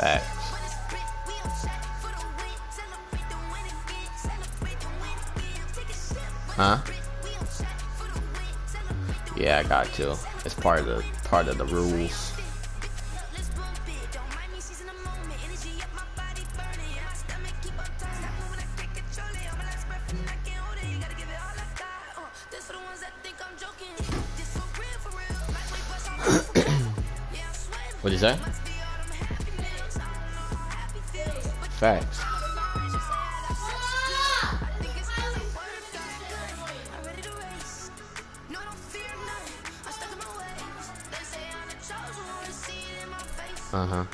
Facts. Huh? Yeah, I got to. It's part of the rules. What'd you say? Facts. Uh-huh.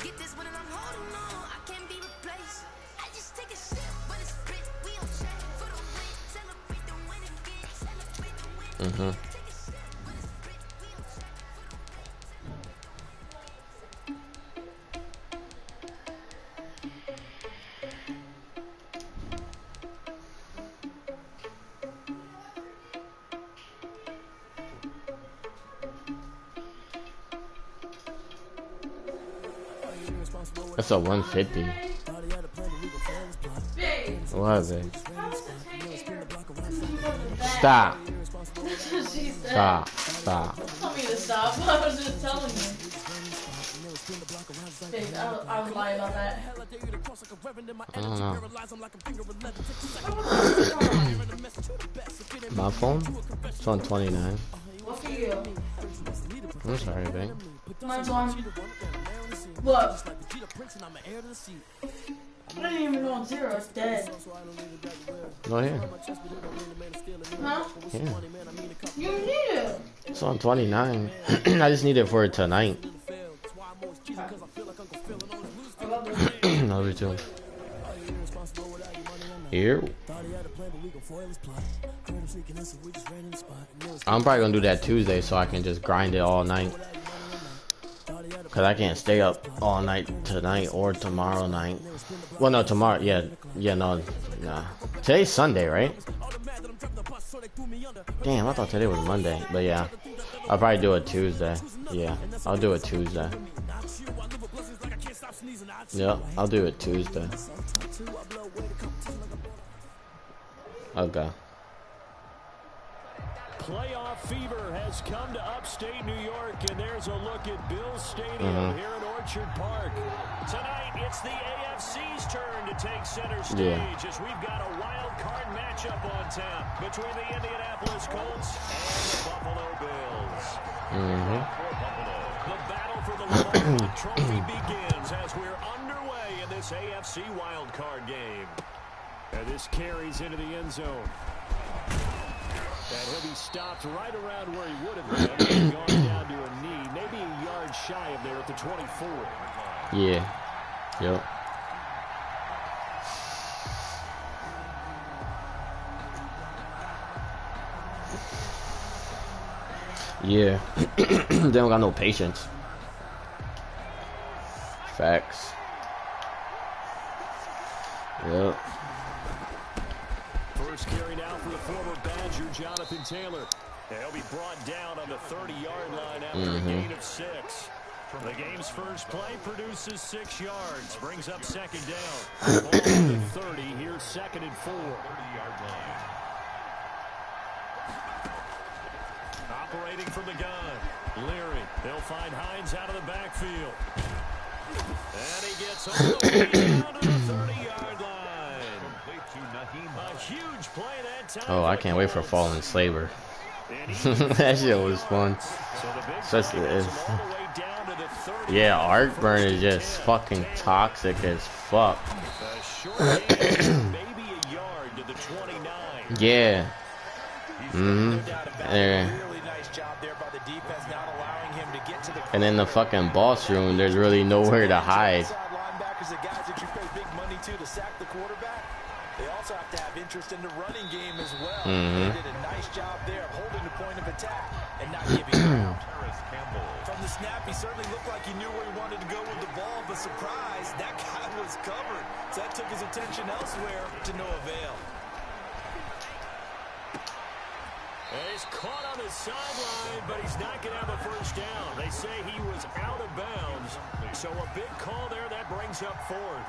Mm-hmm. That's a 150. What is it? Stop. Stop. Stop. Tell me to stop. I was just telling you. Dude, I would lie about that. I don't know. My phone? It's on 29. What for you? I'm sorry, babe. Mine's on. What? I didn't even go on 0. It's dead. No, here. Huh? Yeah. You need it. It's on 29. I just need it for tonight. Love you too. Here. I'm probably gonna do that Tuesday so I can just grind it all night. Cause I can't stay up all night tonight or tomorrow night. Well, no, tomorrow. Yeah, no. Today's Sunday, right? Damn, I thought today was Monday. But yeah, I'll probably do it Tuesday. Yeah, I'll do it Tuesday. Yep, I'll do it Tuesday. Okay. Playoff fever has come to upstate New York, and there's a look at Bills Stadium here in Orchard Park. Tonight, it's the AFC's turn to take center stage as we've got a wild card matchup on tap between the Indianapolis Colts and the Buffalo Bills. The battle for the Lamar Trophy begins as we're underway in this AFC wild card game. And this carries into the end zone. And he'll be stopped right around where he would have been. Gone down to a knee, maybe a yard shy of there at the 24. Yeah. Yep. Yeah. They don't got no patience. Facts. Yep. First carry now for the former Badger, Jonathan Taylor. He'll be brought down on the 30-yard line after a gain of 6. The game's first play produces 6 yards, brings up second down. Ball to the 30, here's 2nd and 4. 30-yard line. Operating from the gun, Leary. They'll find Hines out of the backfield. And he gets all the way down to the 30-yard line. A huge play that time. Oh, I can't wait for Fallen Slaver. That shit was fun. Especially yeah, Arcburn is just fucking toxic as fuck. Yeah. Yeah. And in the fucking boss room, there's really nowhere to hide. They also have to have interest in the running game as well. They did a nice job there of holding the point of attack and not giving ground. From the snap, he certainly looked like he knew where he wanted to go with the ball, but surprise, that guy was covered. So that took his attention elsewhere to no avail. They is caught on the sideline, but he's not going to have a first down. They say he was out of bounds. So a big call there that brings up fourth.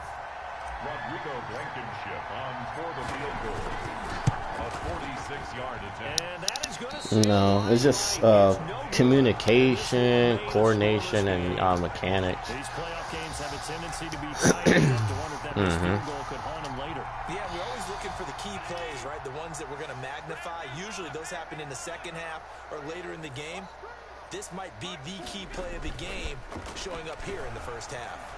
Rodrigo Blankenship on for the field goal. A 46-yard attempt. And that is going to No, it's just communication, coordination, and mechanics. These playoff games have a tendency to be tight. To wonder if that field goal could haunt him later. Yeah, we're always looking for the key plays, right? The ones that we're going to magnify. Usually those happen in the second half or later in the game. This might be the key play of the game showing up here in the first half.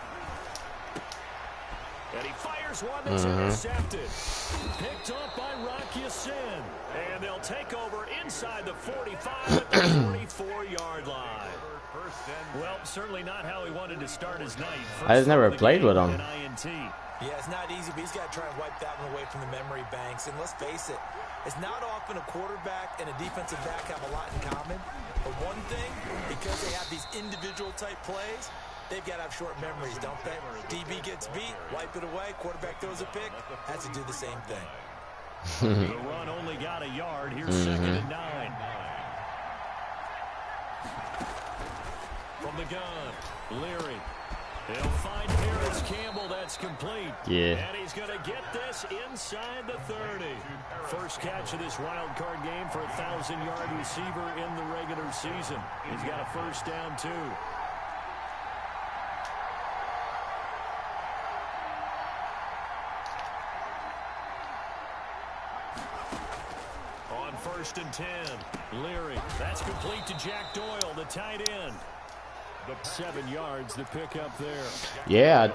And he fires one that's intercepted. Picked up by Rocky Sin. And they'll take over inside the 45 at the 44-yard line. Well, certainly not how he wanted to start his night. I just never played with him. Yeah, it's not easy, but he's got to try and wipe that one away from the memory banks. And let's face it, it's not often a quarterback and a defensive back have a lot in common. But one thing, because they have these individual type plays, they've got to have short memories, don't they? DB gets beat, wipe it away, quarterback throws a pick, has to do the same thing. The run only got a yard. Here's 2nd and 9. From the gun, Leary. They'll find Harris Campbell. That's complete. Yeah. And he's going to get this inside the 30. First catch of this wild card game for a 1,000-yard receiver in the regular season. He's got a first down, too. On 1st and 10, Leary. That's complete to Jack Doyle, the tight end. 7 yards, the pickup there. Yeah,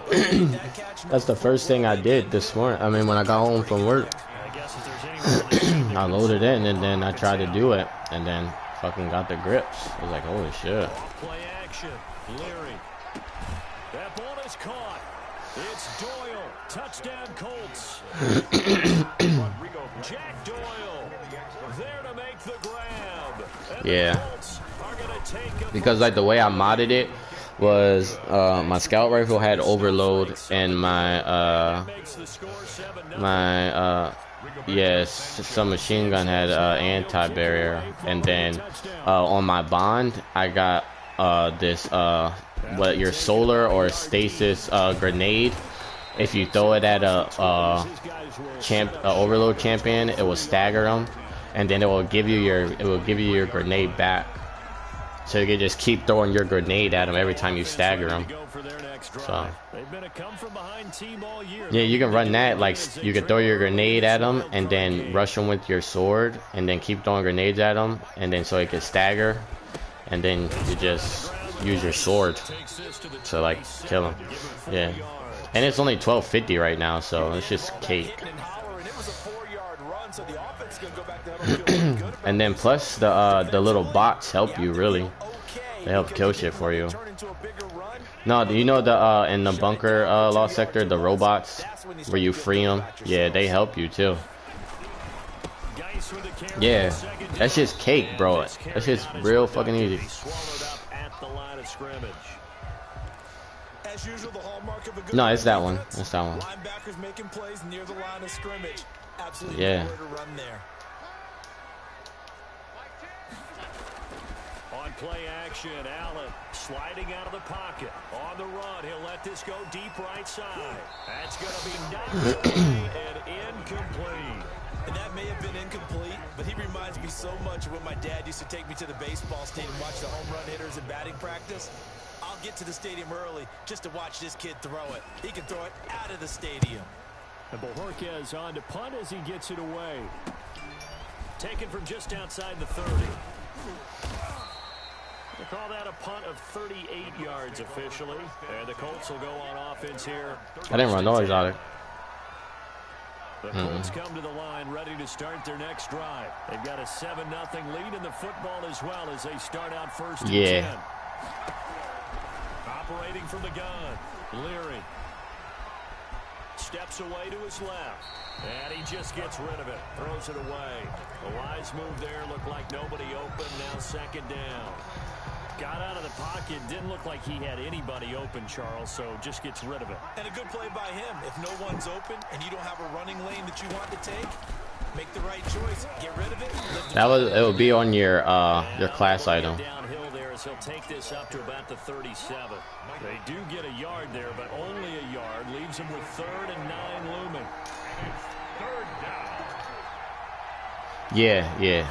that's the first thing I did this morning. I mean, when I got home from work, I loaded in and then I tried to do it and then fucking got the grips. I was like, holy shit. Play action, Leary. That ball is caught. It's Doyle. Touchdown, Colts. Jack Doyle there to make the grab. And yeah. Because like the way I modded it was my scout rifle had overload and my some machine gun had anti-barrier, and then on my bond I got this your solar or stasis grenade. If you throw it at a overload champion, it will stagger them, and then it will give you your grenade back. So you can just keep throwing your grenade at them every time you stagger them. So yeah, you can run that. Like you can throw your grenade at them and then rush them with your sword, and then keep throwing grenades at them, and then so it can stagger, and then you just use your sword to like kill them. Yeah, and it's only 1250 right now, so it's just cake. And then plus the little bots help you really. They help kill shit for you. No, do you know the in the bunker lost sector, the robots where you free them? Yeah, they help you too. Yeah, that's just cake, bro. That's just real fucking easy. No, it's that one. It's that one. Linebackers making plays near the line of scrimmage. Absolutely yeah. nowhere to run there. On play action, Allen sliding out of the pocket. On the run, he'll let this go deep right side. That's going to be knocked away and incomplete. And that may have been incomplete, but he reminds me so much of when my dad used to take me to the baseball stadium and watch the home run hitters in batting practice. I'll get to the stadium early just to watch this kid throw it. He can throw it out of the stadium. And Bojorquez on to punt as he gets it away. Taken from just outside the 30. They call that a punt of 38 yards officially. And the Colts will go on offense here. I didn't run no exotic. The Colts come to the line ready to start their next drive. They've got a 7-0 lead in the football as well as they start out first and 10. Operating from the gun, Leary. Steps away to his left. And he just gets rid of it. Throws it away. A wise move there. Looked like nobody open. Now 2nd down. Got out of the pocket. Didn't look like he had anybody open, Charles, so just gets rid of it. And a good play by him. If no one's open and you don't have a running lane that you want to take, Make the right choice. Get rid of it. It would be on your class item. Downhill there as he'll take this up to about the 37. They do get a yard there, but only a yard. Leaves him with 3rd and 9 looming. Third down. Yeah.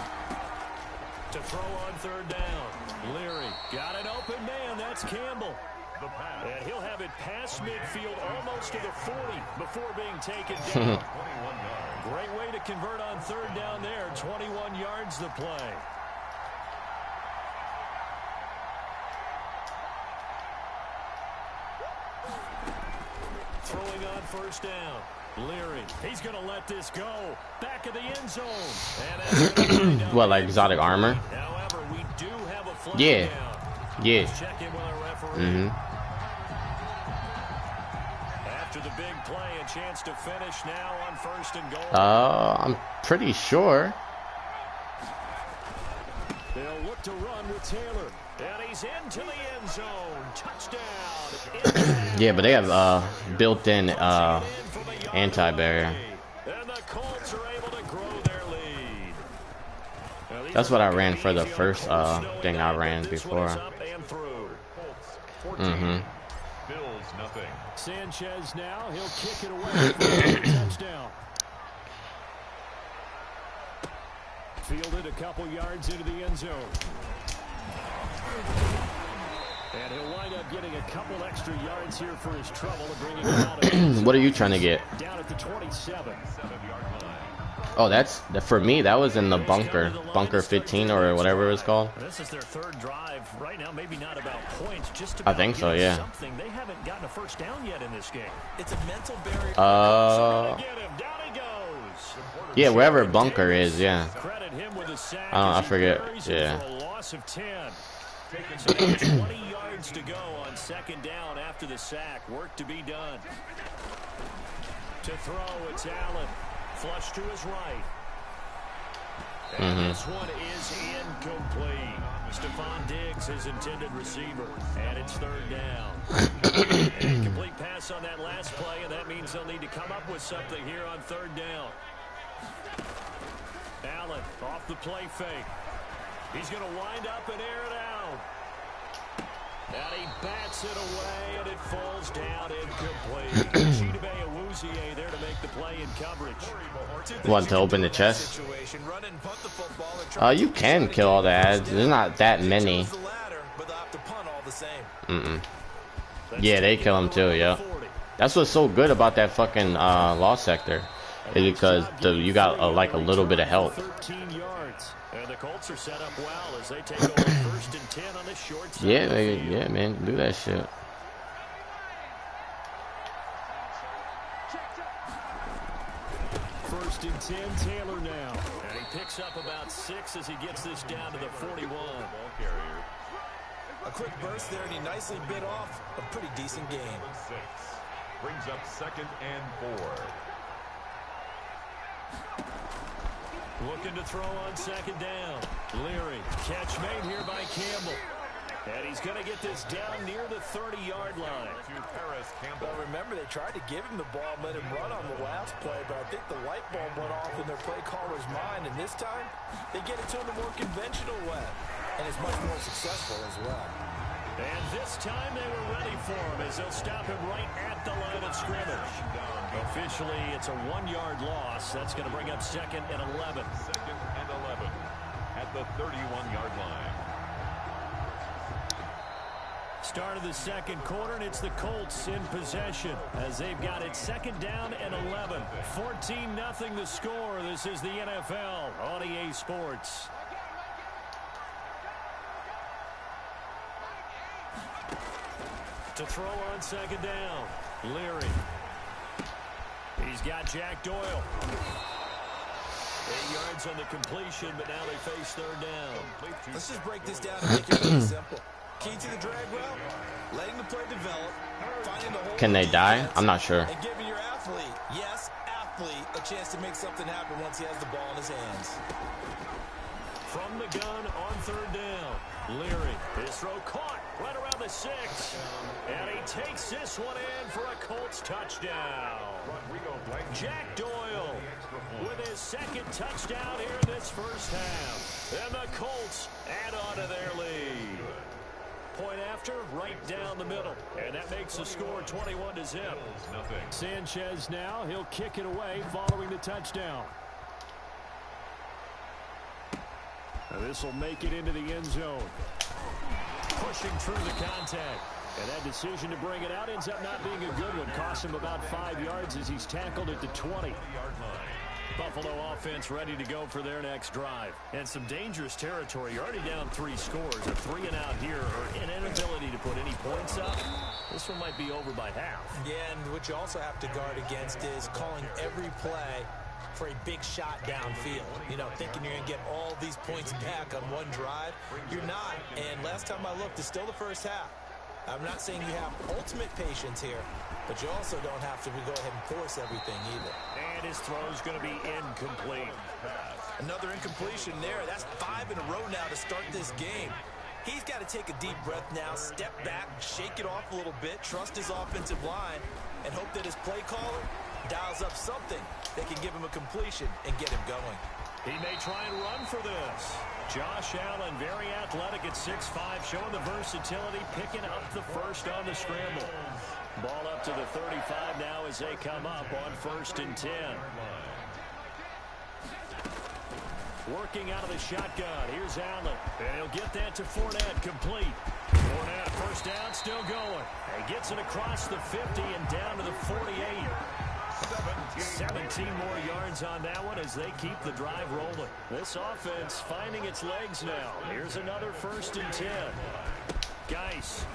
To throw on 3rd down. Leary got an open man. That's Campbell. The pass. And he'll have it past midfield almost to the 40 before being taken down. 21 yards. Great way to convert on 3rd down there. 21 yards the play. Throwing on 1st down. Leary, he's going to let this go. Back of the end zone. And that's What, like exotic armor? However, we do have a flag Yeah. down. Yeah. Let's check in with our referee. After the big play, a chance to finish now on 1st and goal. I'm pretty sure. They'll look to run with Taylor. And he's into the end zone. Touchdown. Yeah, but they have built-in anti-barrier. And the Colts are able to grow their lead. That's what I ran for the first thing I ran before. Colts 14. Bills nothing. Sanchez now, he'll kick it away for a touchdown. Fielded a couple yards into the end zone. And he'll wind up getting a couple extra yards here for his trouble to bring him out of What are you trying to get? down at the 27. 7-yard line. Oh, for me, that was in the bunker 15 or whatever it's called. This is their 3rd drive right now. Maybe not about points, just I think so, yeah. something. They haven't gotten a 1st down yet in this game. It's a mental barrier. Get him. Down he goes. Yeah, wherever bunker is, yeah. Credit him with a sack. I as he forget, carries it yeah. for a loss of 10. So they have 20 yards to go on 2nd down after the sack. Work to be done. To throw, it's Allen. Flush to his right. And this one is incomplete. Stephon Diggs, his intended receiver. And it's 3rd down. Incomplete pass on that last play, and that means they'll need to come up with something here on 3rd down. Allen off the play fake. He's going to wind up and air it out. And he bats it away, and it falls down incomplete. Chidobe Awuzie there to make the play in coverage. Want to open the chest? You can kill all the ads. There's not that many. Yeah, they kill them too, yeah. That's what's so good about that fucking lost sector. Is because you got like a little bit of health. 13 yards. And the Colts are set up well as they take over 1st and 10 on the short side. Yeah, man, do that shit. First and 10, Taylor now. And he picks up about 6 as he gets this down to the 41. Ball carrier. A quick burst there, and he nicely bit off a pretty decent game. 6. Brings up 2nd and 4. Looking to throw on 2nd down. Leary. Catch made here by Campbell. And he's going to get this down near the 30-yard line. To Paris Campbell. Well, remember, they tried to give him the ball and let him run on the last play, but I think the light bulb went off in their play caller's mind, and this time they get it to him the more conventional way, and it's much more successful as well. And this time they were ready for him as they'll stop him right at the line of scrimmage. Officially, it's a 1-yard loss. That's going to bring up 2nd and 11. 2nd and 11 at the 31-yard line. Start of the 2nd quarter, and it's the Colts in possession as they've got it 2nd down and 11. 14-0 the score. This is the NFL on EA Sports. To throw on 2nd down, Leary. He's got Jack Doyle. 8 yards on the completion, but now they face 3rd down. Let's just break this down and make it really simple. Key to the drag route, letting the play develop, finding the hole. Can they die? I'm not sure. And giving your athlete, yes, athlete, a chance to make something happen once he has the ball in his hands. From the gun on 3rd down, Leary. His throw caught. right around the 6. And he takes this one in for a Colts touchdown. Jack Doyle with his second touchdown here in this first half. And the Colts add on to their lead. Point after, right down the middle. And that makes the score 21-0. Sanchez now, he'll kick it away following the touchdown. Now this will make it into the end zone. Pushing through the contact. And that decision to bring it out ends up not being a good one. Costs him about 5 yards as he's tackled at the 20. Buffalo offense ready to go for their next drive. And some dangerous territory. You're already down 3 scores. A 3-and-out here, or an inability to put any points up. This one might be over by half. Yeah, and what you also have to guard against is calling every play for a big shot downfield. You know, thinking you're going to get all these points back on one drive. You're not. And last time I looked, it's still the first half. I'm not saying you have ultimate patience here, but you also don't have to go ahead and force everything either. And his throw's going to be incomplete. Another incompletion there. That's 5 in a row now to start this game. He's got to take a deep breath now, step back, shake it off a little bit, trust his offensive line, and hope that his play caller dials up something that can give him a completion and get him going. He may try and run for this. Josh Allen, very athletic at 6'5", showing the versatility, picking up the first on the scramble. Ball up to the 35 now as they come up on 1st and 10. Working out of the shotgun. Here's Allen. And he'll get that to Fournette, complete. Fournette, first down, still going. And gets it across the 50 and down to the 48. 17 more yards on that one as they keep the drive rolling. This offense finding its legs now. Here's another 1st and 10. Geis.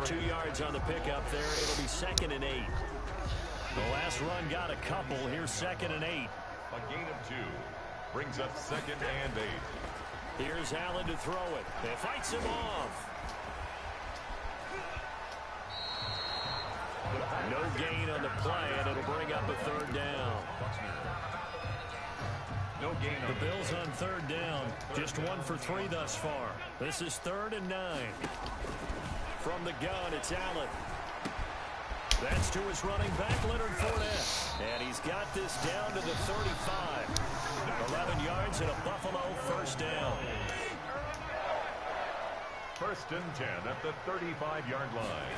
2 yards on the pickup there. It'll be 2nd and 8. The last run got a couple. Here's 2nd and 8. A gain of 2 brings up 2nd and 8. Here's Allen to throw it. It fights him off. No gain on the play, and it'll bring up a 3rd down. No gain on the Bills on 3rd down. Just 1 for 3 thus far. This is 3rd and 9. From the gun, it's Allen. That's to his running back, Leonard Fournette. And he's got this down to the 35. 11 yards and a Buffalo 1st down. 1st and 10 at the 35-yard line.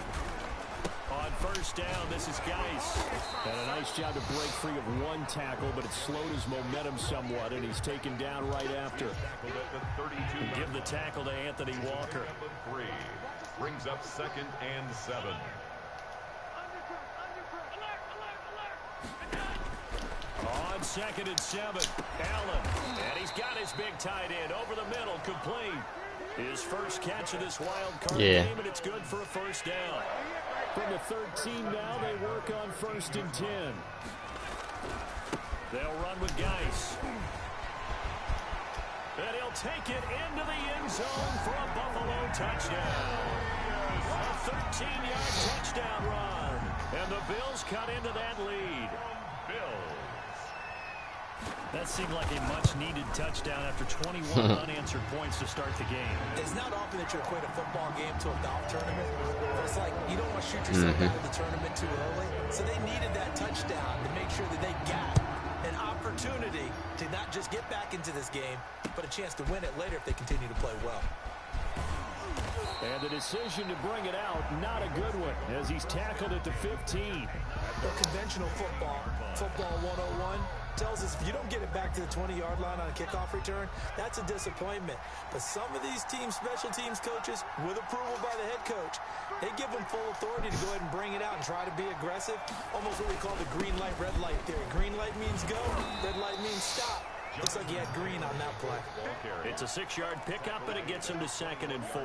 On 1st down, this is Geis. And a nice job to break free of 1 tackle, but it slowed his momentum somewhat, and he's taken down right after. Give the tackle to Anthony Walker. 3 brings up 2nd and 7. On 2nd and 7, Allen. And he's got his big tight end over the middle, complete. His first catch of this wild card game, and it's good for a 1st down. From the 13 now, they work on 1st and 10. They'll run with Geis. And he'll take it into the end zone for a Buffalo touchdown. A 13-yard touchdown run. And the Bills cut into that lead. Bills. That seemed like a much-needed touchdown after 21 unanswered points to start the game. It's not often that you equate a football game to a golf tournament, but it's like you don't want to shoot yourself out of the tournament too early. So they needed that touchdown to make sure that they got an opportunity to not just get back into this game, but a chance to win it later if they continue to play well. And the decision to bring it out, not a good one, as he's tackled at the 15. Well, conventional football 101, tells us if you don't get it back to the 20-yard line on a kickoff return, that's a disappointment. But some of these special teams coaches, with approval by the head coach, they give them full authority to go ahead and bring it out and try to be aggressive. Almost what we call the green light, red light theory. Green light means go, red light means stop. Looks like he had green on that play. It's a 6-yard pickup, and it gets him to 2nd and 4.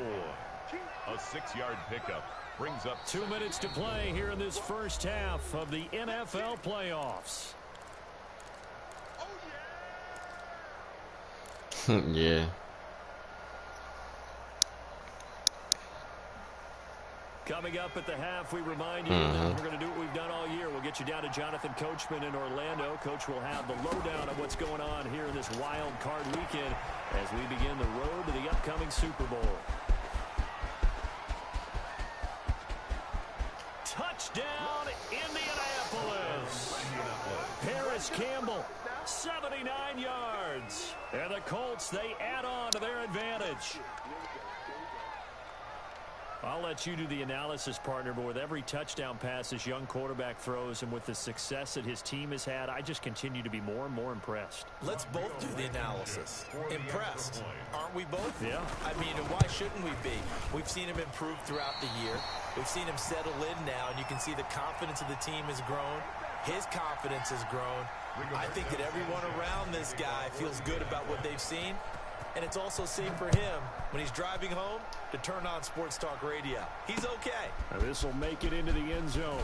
A 6-yard pickup brings up 2 minutes to play here in this first half of the NFL playoffs. Yeah. Coming up at the half, we remind you that we're going to do what we've done all year. We'll get you down to Jonathan Coachman in Orlando. Coach will have the lowdown of what's going on here in this wild card weekend as we begin the road to the upcoming Super Bowl. Touchdown, Indianapolis. Paris Campbell, 79 yards. And the Colts, they add on to their advantage. I'll let you do the analysis, partner, but with every touchdown pass this young quarterback throws and with the success that his team has had, I just continue to be more and more impressed. Let's both do the analysis. Impressed, aren't we both? Yeah. I mean, why shouldn't we be? We've seen him improve throughout the year. We've seen him settle in now, and you can see the confidence of the team has grown. His confidence has grown. I think that everyone around this guy feels good about what they've seen. And it's also safe for him when he's driving home to turn on Sports Talk Radio. He's okay. This will make it into the end zone.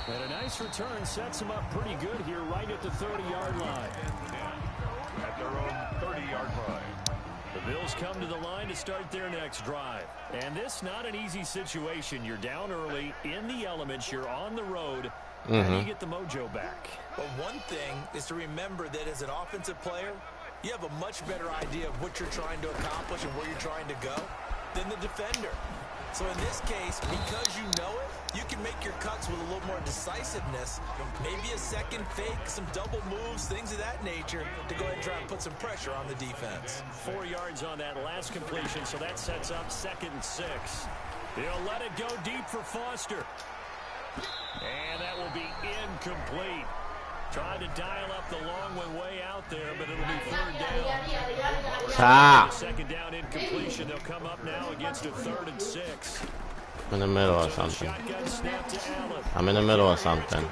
And a nice return sets him up pretty good here right at the 30-yard line. At their own 30-yard line. The Bills come to the line to start their next drive. And this not an easy situation. You're down early, in the elements, you're on the road. How do you get the mojo back? Well, one thing is to remember that as an offensive player, you have a much better idea of what you're trying to accomplish and where you're trying to go than the defender. So in this case, because you know it, you can make your cuts with a little more decisiveness, maybe a second fake, some double moves, things of that nature, to go ahead and try and put some pressure on the defense. 4 yards on that last completion, so that sets up 2nd and 6. He'll let it go deep for Foster. And that will be incomplete. Tried to dial up the long one way out there, but it'll be 3rd down. Second down incompletion. They'll come up now against a 3rd and 6. I'm in the middle of something. I'm in the middle of something. And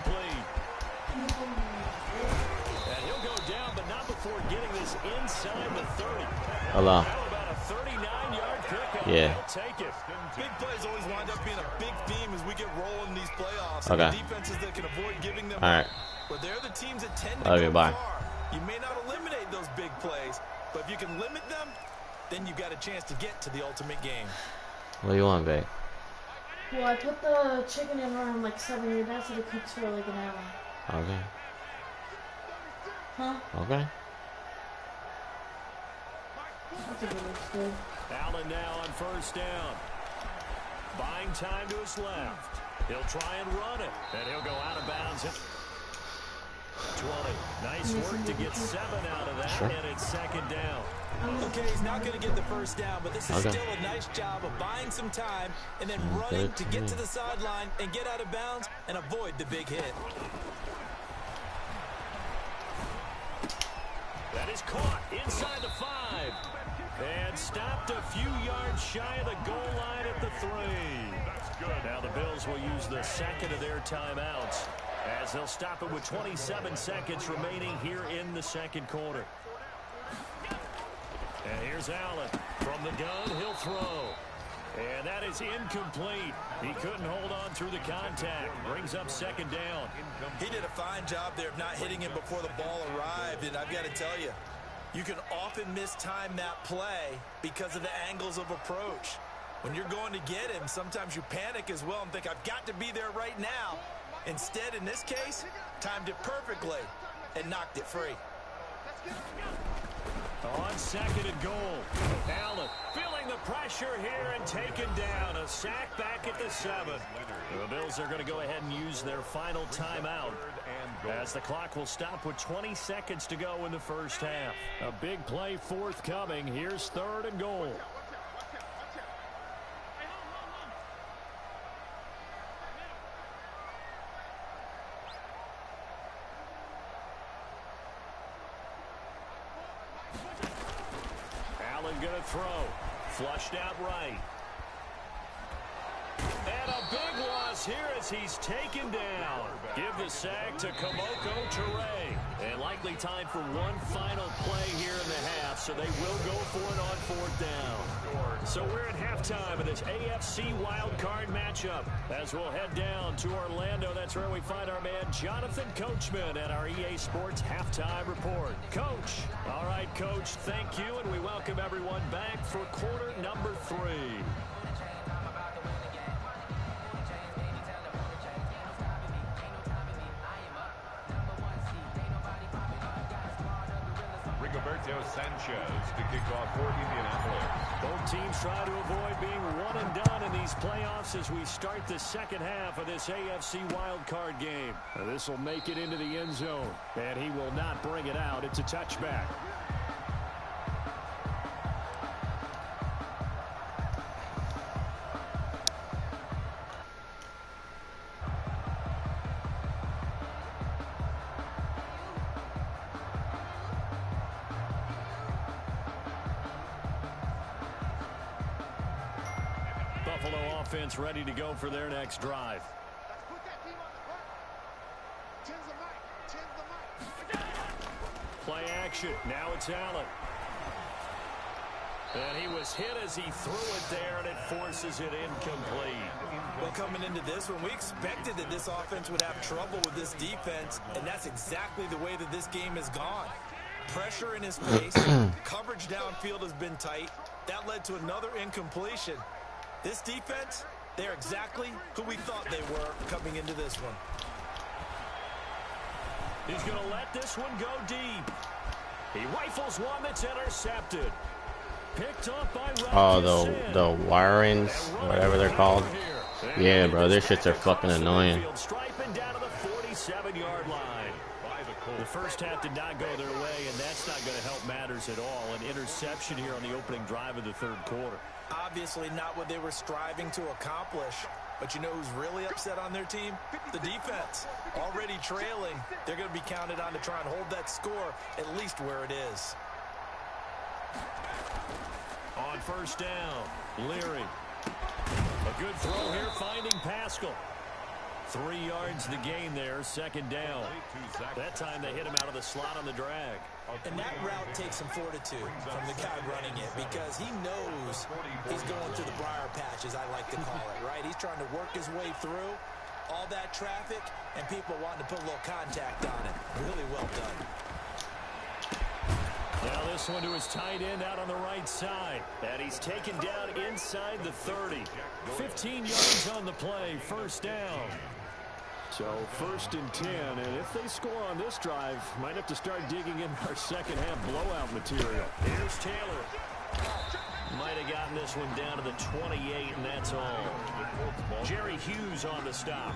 he'll go down, but not before getting this inside the 30. Hello. About a 39-yard pickup. Yeah. They'll take it. Big plays always wind up being a big theme as we get rolling these playoffs. Okay. The defenses that can avoid giving them all right. but they're the teams that tend to Okay, go bye. far. You may not eliminate those big plays, but if you can limit them, then you've got a chance to get to the ultimate game. What do you want, babe? Well, I put the chicken in around like 7 years. That's what it cooks for like an hour. Okay. Huh? Okay. That's a good looks good. Allen now on 1st down. Buying time to his left. He'll try and run it. And he'll go out of bounds. 20. Nice work to get 7 out of that. Sure. And it's 2nd down. Okay, he's not going to get the 1st down, but this is still a nice job of buying some time and then running to get to the sideline and get out of bounds and avoid the big hit. That is caught inside the 5. And stopped a few yards shy of the goal line at the 3. That's good. Now the Bills will use the 2nd of their timeouts as they'll stop it with 27 seconds remaining here in the 2nd quarter. And here's Allen. From the gun, he'll throw. And that is incomplete. He couldn't hold on through the contact. Brings up 2nd down. He did a fine job there of not hitting him before the ball arrived, and I've got to tell you, you can often mistime that play because of the angles of approach. When you're going to get him, sometimes you panic as well and think, I've got to be there right now. Instead, in this case, timed it perfectly and knocked it free. On 2nd and goal, Allen feeling the pressure here and taken down. A sack back at the 7. The Bills are going to go ahead and use their final timeout as the clock will stop with 20 seconds to go in the 1st half. A big play forthcoming. Here's 3rd and goal. Allen going to throw. Flushed out right. And a big one, is here as he's taken down. Give the sack to Kamoko Toure. And likely time for one final play here in the half, so they will go for it on 4th down. So we're at halftime of this AFC wildcard matchup. As we'll head down to Orlando, that's where we find our man Jonathan Coachman at our EA Sports Halftime Report. Coach. All right, Coach, thank you, and we welcome everyone back for quarter number 3. Sanchez to kick off for Indianapolis. Both teams try to avoid being one and done in these playoffs as we start the second half of this AFC wildcard game. This will make it into the end zone, and he will not bring it out. It's a touchback. Buffalo offense ready to go for their next drive. Play action. Now it's Allen. And he was hit as he threw it there, and it forces it incomplete. Well, coming into this one, we expected that this offense would have trouble with this defense, and that's exactly the way that this game has gone. Pressure in his face, coverage downfield has been tight. That led to another incompletion. This defense, they're exactly who we thought they were coming into this one. He's going to let this one go deep. He rifles one that's intercepted. Picked up by the wirings, whatever they're called. Yeah, bro, these shits are fucking annoying. Striping down to the 47-yard line. The first half did not go their way, and that's not going to help matters at all. An interception here on the opening drive of the third quarter. Obviously not what they were striving to accomplish. But you know who's really upset on their team? The defense. Already trailing. They're going to be counted on to try and hold that score at least where it is. On first down, Leary. A good throw here, finding Pascal. 3 yards the gain there, second down. That time they hit him out of the slot on the drag. And that route takes some fortitude from the guy running it because he knows he's going through the briar patch, as I like to call it, right? He's trying to work his way through all that traffic and people wanting to put a little contact on it. Really well done. Now this one to his tight end out on the right side. And he's taken down inside the 30. 15 yards on the play, first down. So 1st and 10, and if they score on this drive, might have to start digging in our second half blowout material. Here's Taylor. Might have gotten this one down to the 28, and that's all. Jerry Hughes on the stop.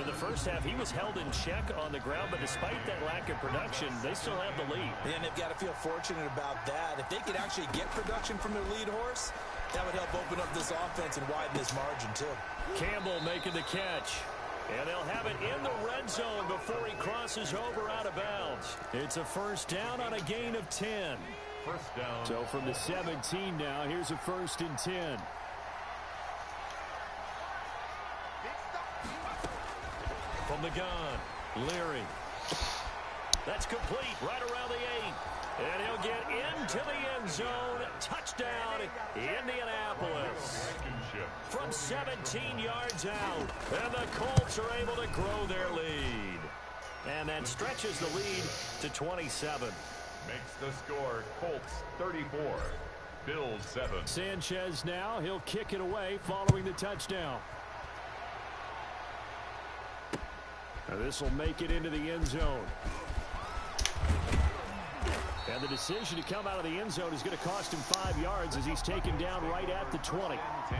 In the first half, he was held in check on the ground, but despite that lack of production, they still have the lead. And they've got to feel fortunate about that. If they could actually get production from their lead horse, that would help open up this offense and widen this margin, too. Campbell making the catch. And they'll have it in the red zone before he crosses over out of bounds. It's a first down on a gain of 10. First down. So from the 17 now, here's a 1st and 10. From the gun, Leary. That's complete right around the 8. And he'll get into the end zone. Touchdown, Indianapolis. From 17 yards out. And the Colts are able to grow their lead. And that stretches the lead to 27. Makes the score Colts 34, Bills 7. Sanchez now, he'll kick it away following the touchdown. Now this will make it into the end zone. And the decision to come out of the end zone is going to cost him 5 yards as he's taken down right at the 20. 10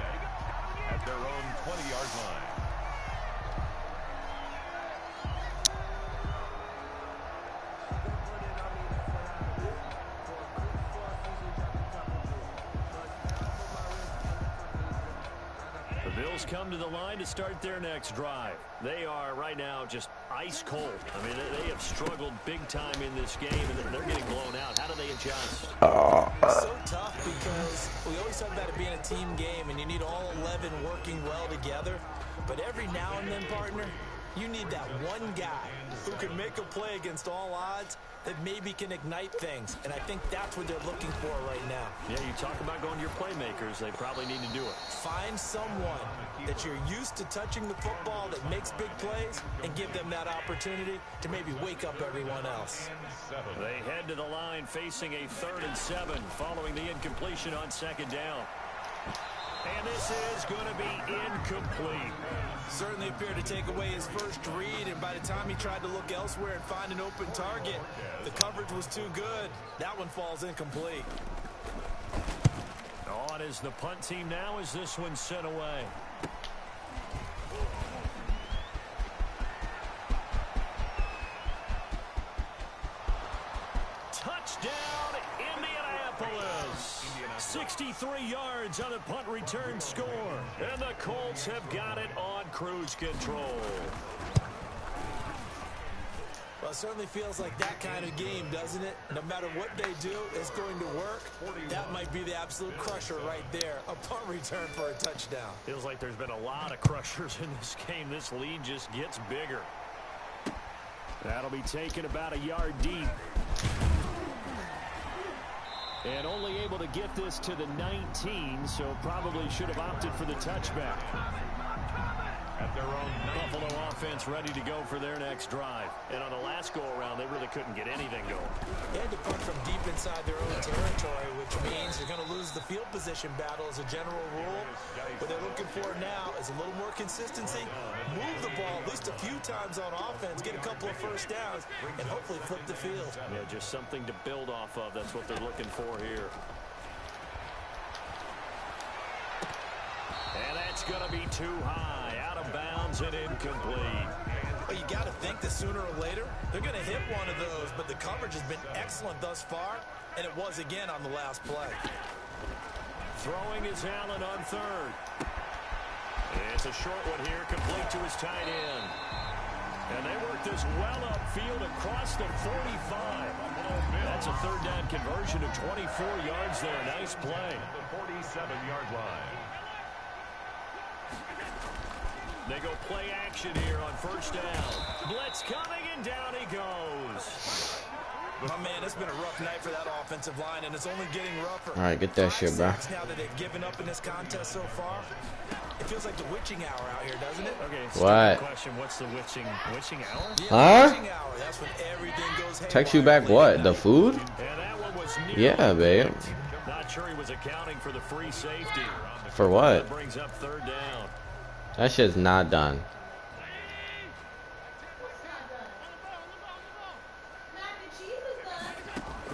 at their own 20-yard line. The Bills come to the line to start their next drive. They are right now just ice cold. I mean, they have struggled big time in this game, and they're getting blown out. How do they adjust? It's so tough because we always talk about it being a team game, and you need all 11 working well together. But every now and then, partner, you need that one guy who can make a play against all odds that maybe can ignite things. And I think that's what they're looking for right now. Yeah, you talk about going to your playmakers. They probably need to do it. Find someone that you're used to touching the football that makes big plays and give them that opportunity to maybe wake up everyone else. They head to the line facing a 3rd and 7 following the incompletion on 2nd down. And this is going to be incomplete. Certainly appeared to take away his first read, and by the time he tried to look elsewhere and find an open target, the coverage was too good. That one falls incomplete. On is the punt team now as this one's sent away. Touchdown, Indianapolis. 63 yards on the punt return score. And the Colts have got it on cruise control. Well, it certainly feels like that kind of game, doesn't it? No matter what they do, it's going to work. That might be the absolute crusher right there. A punt return for a touchdown. Feels like there's been a lot of crushers in this game. This lead just gets bigger. That'll be taken about a yard deep. And only able to get this to the 19, so probably should have opted for the touchback. At their own Buffalo offense ready to go for their next drive. And on the last go-around, they really couldn't get anything going. They had to punt from deep inside their own territory, which means they're going to lose the field position battle as a general rule. What they're looking for now is a little more consistency, move the ball at least a few times on offense, get a couple of first downs, and hopefully flip the field. Yeah, just something to build off of. That's what they're looking for here. And that's going to be too high. Out of bounds and incomplete. Well, you got to think that sooner or later, they're going to hit one of those, but the coverage has been excellent thus far, and it was again on the last play. Throwing is Allen on 3rd. It's a short one here, complete to his tight end. And they work this well upfield across the 45. That's a 3rd down conversion of 24 yards there. Nice play. the 47-yard line. They go play action here on 1st down. Blitz coming, and down he goes. My man, it's been a rough night for that offensive line, and it's only getting rougher. All right, get that shit, bro. Now that they've given up in this contest so far, it feels like the witching hour out here, doesn't it? Okay, what? Question, what's the witching hour? Yeah, huh? witching hour. That's when everything goes haywire. Text you back what? The food? And that one was Yeah, babe. Not sure he was accounting for the free safety. For what? That brings up 3rd down. That shit's not done.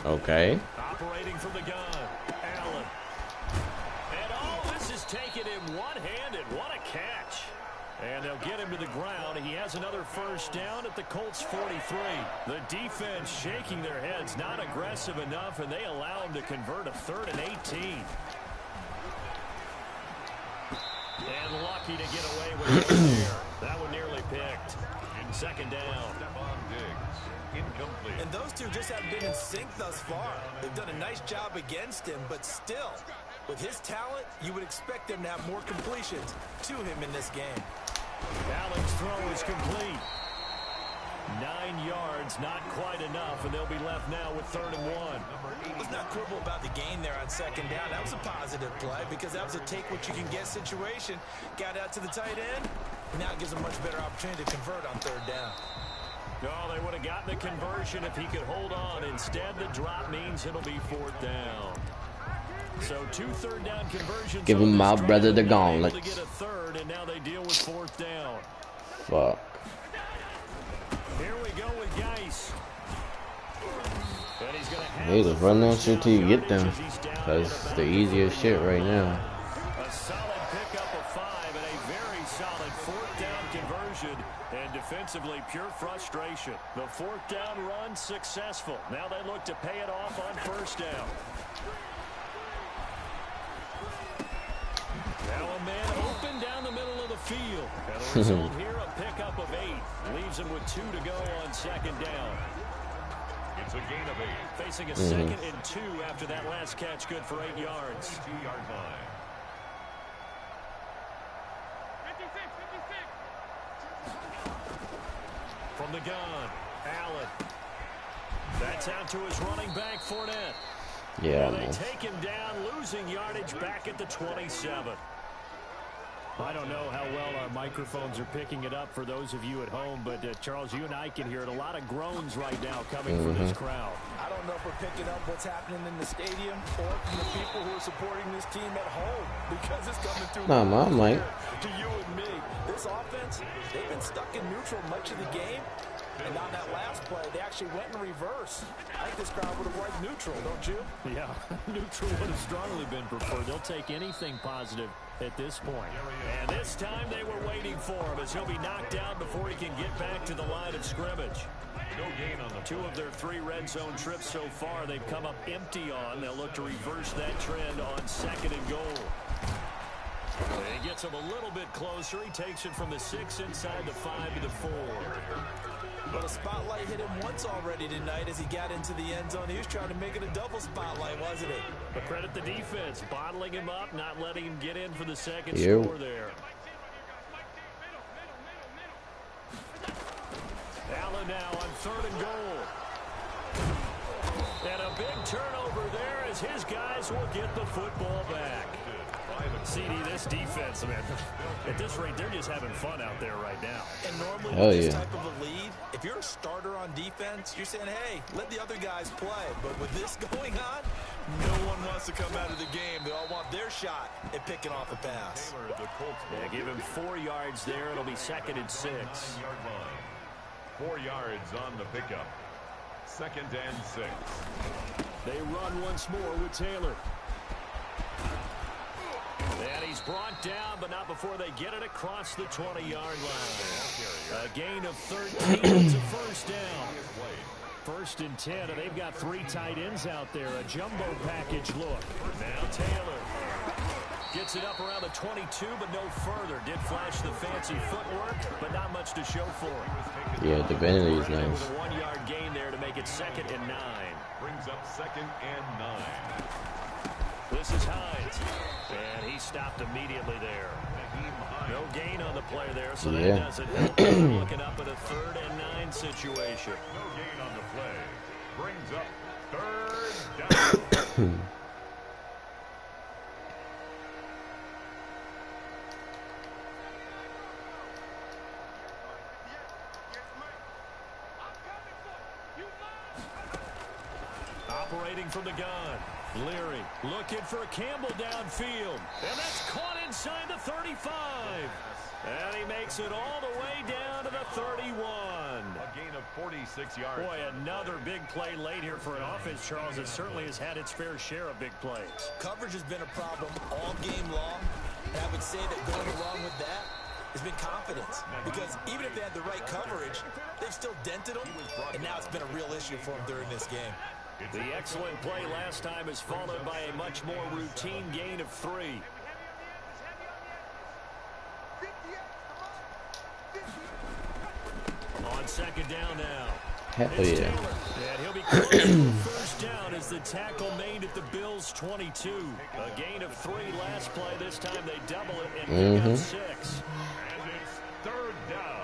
Okay. Operating from the gun, Allen. And oh, this is taking him one-handed. What a catch. And they'll get him to the ground. He has another 1st down at the Colts 43. The defense shaking their heads, not aggressive enough, and they allow him to convert a 3rd and 18. And lucky to get away with it there. That one nearly picked. 2nd down. Incomplete. And those two just haven't been in sync thus far. They've done a nice job against him, but still, with his talent, you would expect them to have more completions to him in this game. Allen's throw is complete. 9 yards, not quite enough, and they'll be left now with 3rd and 1. Let's not quibble about the gain there on 2nd down. That was a positive play because that was a take-what-you-can-get situation. Got out to the tight end. Now it gives them a much better opportunity to convert on 3rd down. No, they would have gotten the conversion if he could hold on. Instead, the drop means it'll be 4th down. So 2 3rd down conversions. Give him my brother the gauntlet. To get a 3rd, and now they deal with 4th down. Fuck. Here we go with Geis. And he's gonna have Hey, just run that shit till you get them. Cause it's the easiest shit right now. a solid pickup of 5 and a very solid 4th down conversion. And defensively, pure frustration. The 4th down run successful. Now they look to pay it off on 1st down. Now a man open down the middle of the field. And the result here, a pickup of 8. Leaves him with 2 to go on 2nd down. It's a gain of 8. Facing a 2nd and 2 after that last catch, good for 8 yards. 2-yard line. From the gun, Allen. That's out to his running back, Fournette. Yeah, They take him down, losing yardage back at the 27. I don't know how well our microphones are picking it up for those of you at home, but Charles, you and I can hear it. A lot of groans right now coming from this crowd. I don't know if we're picking up what's happening in the stadium or from the people who are supporting this team at home, because it's coming through Nah, my mic. to you and me. This offense, they've been stuck in neutral much of the game. And on that last play, they actually went in reverse. I think this crowd would have liked neutral, don't you? Yeah, neutral would have strongly been preferred. They'll take anything positive at this point. And this time they were waiting for him, as he'll be knocked down before he can get back to the line of scrimmage. No gain on the 2 of their 3 red zone trips so far they've come up empty on. They'll look to reverse that trend on 2nd and goal. He gets him a little bit closer. He takes it from the 6 inside the 5 to the 4. But the spotlight hit him once already tonight as he got into the end zone. He was trying to make it a double spotlight, wasn't he? But credit the defense, bottling him up, not letting him get in for the second score there. Allen now on 3rd and goal. And a big turnover there as his guys will get the football back. CD, this defense, man, at this rate, they're just having fun out there right now. And normally with this type of a lead, if you're a starter on defense, you're saying, hey, let the other guys play. But with this going on, no one wants to come out of the game. They all want their shot at picking off a pass. Yeah, give him 4 yards there. It'll be 2nd and 6. 4 yards on the pickup. 2nd and 6. They run once more with Taylor. And he's brought down, but not before they get it across the 20-yard line. A gain of 13. It's a first down. 1st and 10, and they've got 3 tight ends out there. A jumbo package look. Now Taylor gets it up around the 22, but no further. Did flash the fancy footwork, but not much to show for it. Yeah, the vanity is nice. With a 1-yard gain there to make it 2nd and 9. Brings up 2nd and 9. This is Hines, and he stopped immediately there. No gain on the play there, so that doesn't help. Looking up at a 3rd and 9 situation. No gain on the play. Brings up 3rd down. Operating from the gun. Leary looking for Campbell downfield. And that's caught inside the 35. And he makes it all the way down to the 31. A gain of 46 yards. Boy, another big play late here for an offense, Charles, that certainly has had its fair share of big plays. Coverage has been a problem all game long. And I would say that going along with that has been confidence. Because even if they had the right coverage, they've still dented them. And now it's been a real issue for them during this game. The excellent play last time is followed by a much more routine gain of 3. On 2nd down now. Hell yeah. And he'll be close to the first down as the tackle made at the Bills' 22. A gain of 3 last play. This time they double it and pick up 6. And it's 3rd down.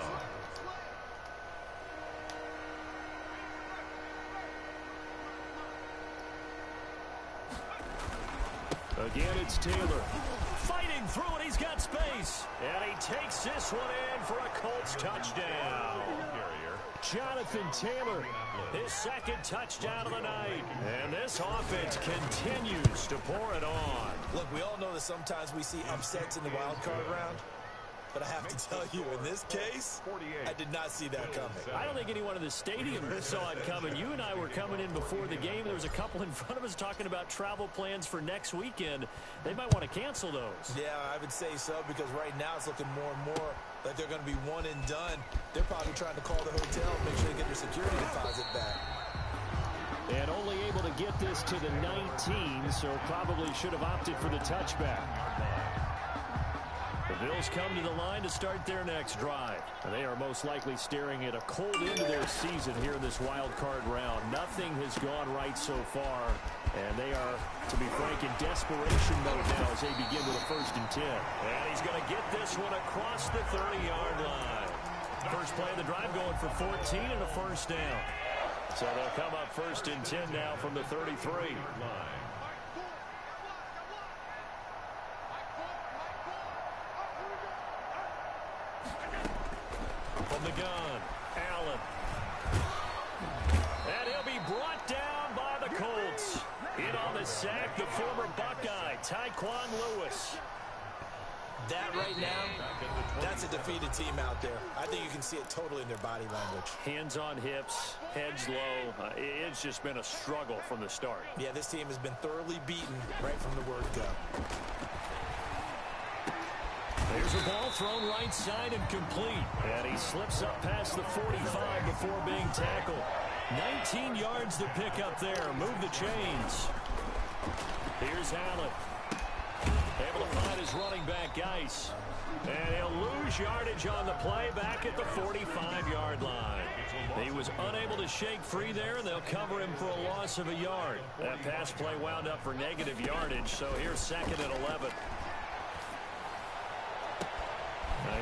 Again, it's Taylor. Fighting through it, he's got space. And he takes this one in for a Colts touchdown. Jonathan Taylor, his 2nd touchdown of the night. And this offense continues to pour it on. Look, we all know that sometimes we see upsets in the wild card round. But I have to tell you, in this case, I did not see that coming. I don't think anyone in the stadium saw it coming. You and I were coming in before the game. There was a couple in front of us talking about travel plans for next weekend. They might want to cancel those. Yeah, I would say so, because right now it's looking more and more like they're going to be one and done. They're probably trying to call the hotel and make sure they get their security deposit back. And only able to get this to the 19, so probably should have opted for the touchback. The Bills come to the line to start their next drive. And they are most likely staring at a cold end to their season here in this wild card round. Nothing has gone right so far. And they are, to be frank, in desperation mode now as they begin with a 1st and 10. And he's going to get this one across the 30-yard line. First play of the drive going for 14 and a first down. So they'll come up 1st and 10 now from the 33. From the gun, Allen. And he'll be brought down by the Colts. In on the sack, the former Buckeye, Tyquan Lewis. That right now, that's a defeated team out there. I think you can see it totally in their body language. Hands on hips, heads low. It's just been a struggle from the start. Yeah, this team has been thoroughly beaten right from the word go. There's a ball thrown right side and complete. And he slips up past the 45 before being tackled. 19 yards to pick up there. Move the chains. Here's Allen. Able to find his running back, Geis. And he'll lose yardage on the play back at the 45-yard line. He was unable to shake free there, and they'll cover him for a loss of a yard. That pass play wound up for negative yardage, so here's 2nd and 11.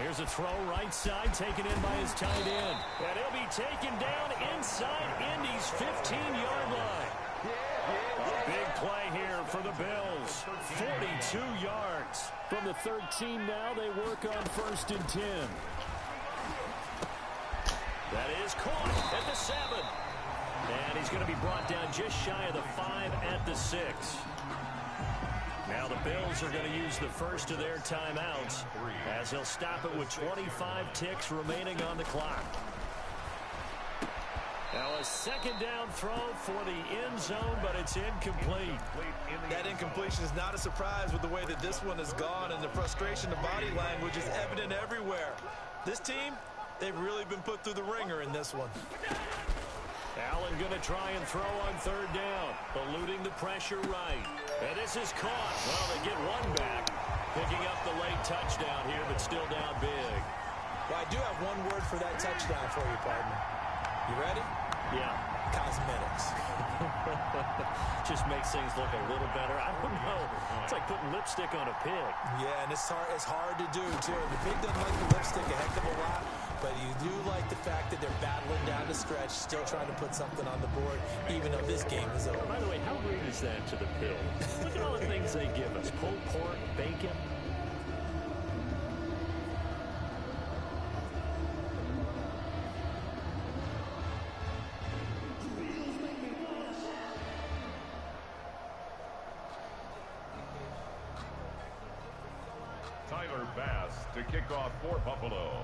Here's a throw right side taken in by his tight end. And he'll be taken down inside Indy's 15-yard line. A big play here for the Bills. 42 yards. From the 13 now, they work on 1st and 10. That is caught at the 7. And he's going to be brought down just shy of the 5 at the 6. Now the Bills are going to use the first of their timeouts as they'll stop it with 25 ticks remaining on the clock. Now a 2nd down throw for the end zone, but it's incomplete. That incompletion is not a surprise with the way that this one has gone, and the frustration of body language is evident everywhere. This team, they've really been put through the ringer in this one. Allen going to try and throw on 3rd down, eluding the pressure right. And this is caught. Well, they get one back, picking up the late touchdown here, but still down big. Well, I do have one word for that touchdown for you, partner. You ready? Yeah. Cosmetics. Just makes things look a little better. I don't know. It's like putting lipstick on a pig. Yeah, and it's hard to do, too. The pig doesn't like the lipstick a heck of a lot, but you do like the fact that they're battling down the stretch, still trying to put something on the board, even though this game is over. By the way, how rude is that to the pig? Look at all the things they give us. Pulled pork, bacon. Bass to kick off for Buffalo.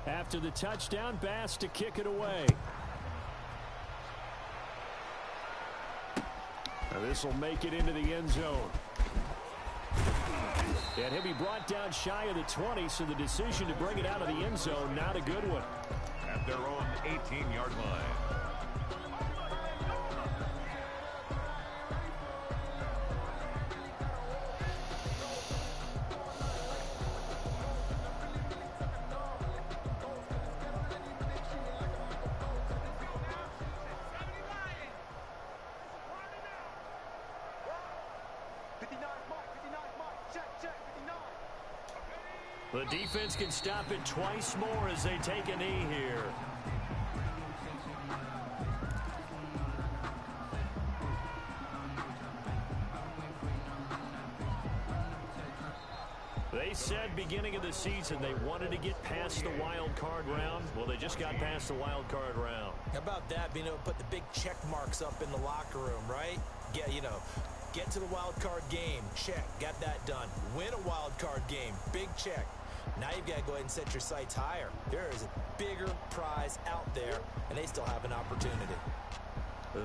After the touchdown, Bass to kick it away. Now this will make it into the end zone. And he'll be brought down shy of the 20, so the decision to bring it out of the end zone, not a good one. At their own 18-yard line. The defense can stop it twice more as they take a knee here. They said beginning of the season they wanted to get past the wild card round. Well, they just got past the wild card round. How about that, being able to put the big check marks up in the locker room, right? Get to the wild card game, check, got that done. Win a wild card game, big check. Now you've got to go ahead and set your sights higher. There is a bigger prize out there, and they still have an opportunity.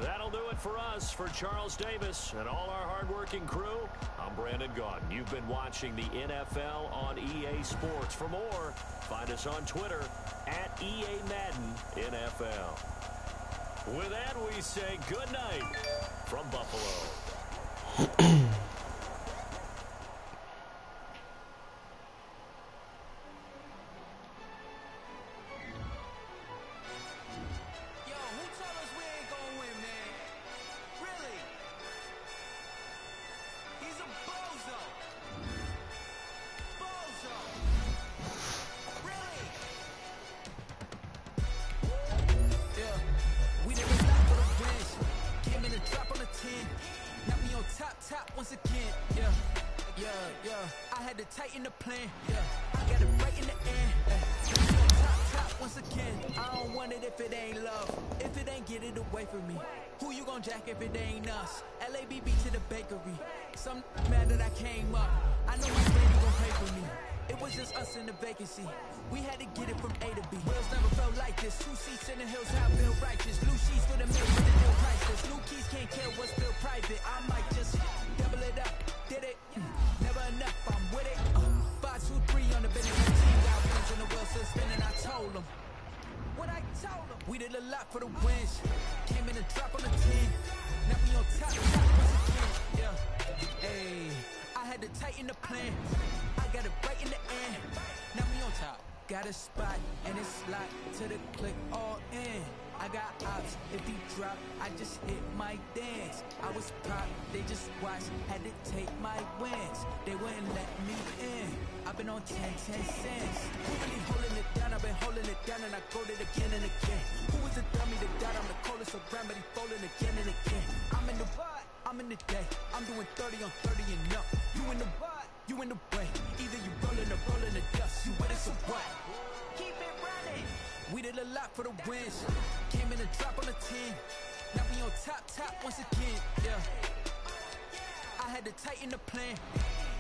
That'll do it for us. For Charles Davis and all our hardworking crew, I'm Brandon Gaudin. You've been watching the NFL on EA Sports. For more, find us on Twitter at EA Madden NFL. With that, we say good night from Buffalo. top once again. Yeah. I had to tighten the plan. Yeah. I got it right in the end. Top once again. I don't want it if it ain't love. If it ain't, get it away from me. Who you gon' jack if it ain't us? LABB to the bakery. Some mad that I came up. I know my baby gon' pay for me. It was just us in the vacancy. We had to get it from A to B. Wheels never felt like this. 2 seats in the hills, how I feel righteous. Blue sheets for the milk, but it's still priceless. New keys can't kill what's still private. I might just double it up. Did it? Never enough, I'm with it. 5, 2, 3 on the business team. Got wins in the wheel still spinning. I told them what I told them. We did a lot for the wins. Came in and dropped on the 10. Now we on top once again. Yeah. Hey, I had to tighten the plan. I got it right in the end. Now we on top. Got a spot and it's locked to the click all in. I got ops, if he drop, I just hit my dance. I was pop, they just watched, had to take my wins. They wouldn't let me in. I've been on 10 cents. Who really holding it down? I've been holding it down and I go it again and again. Who was the dummy that died? I'm the coldest around, but he folding again and again. I'm in the what? I'm in the day. I'm doing 30 on 30 and up. You in the what? You in the way. Either you rolling or rolling the dust. You with us or what? Keep it running. We did a lot for the wins. Came in and drop on the 10. Now we on top once again. Yeah. I had to tighten the plan.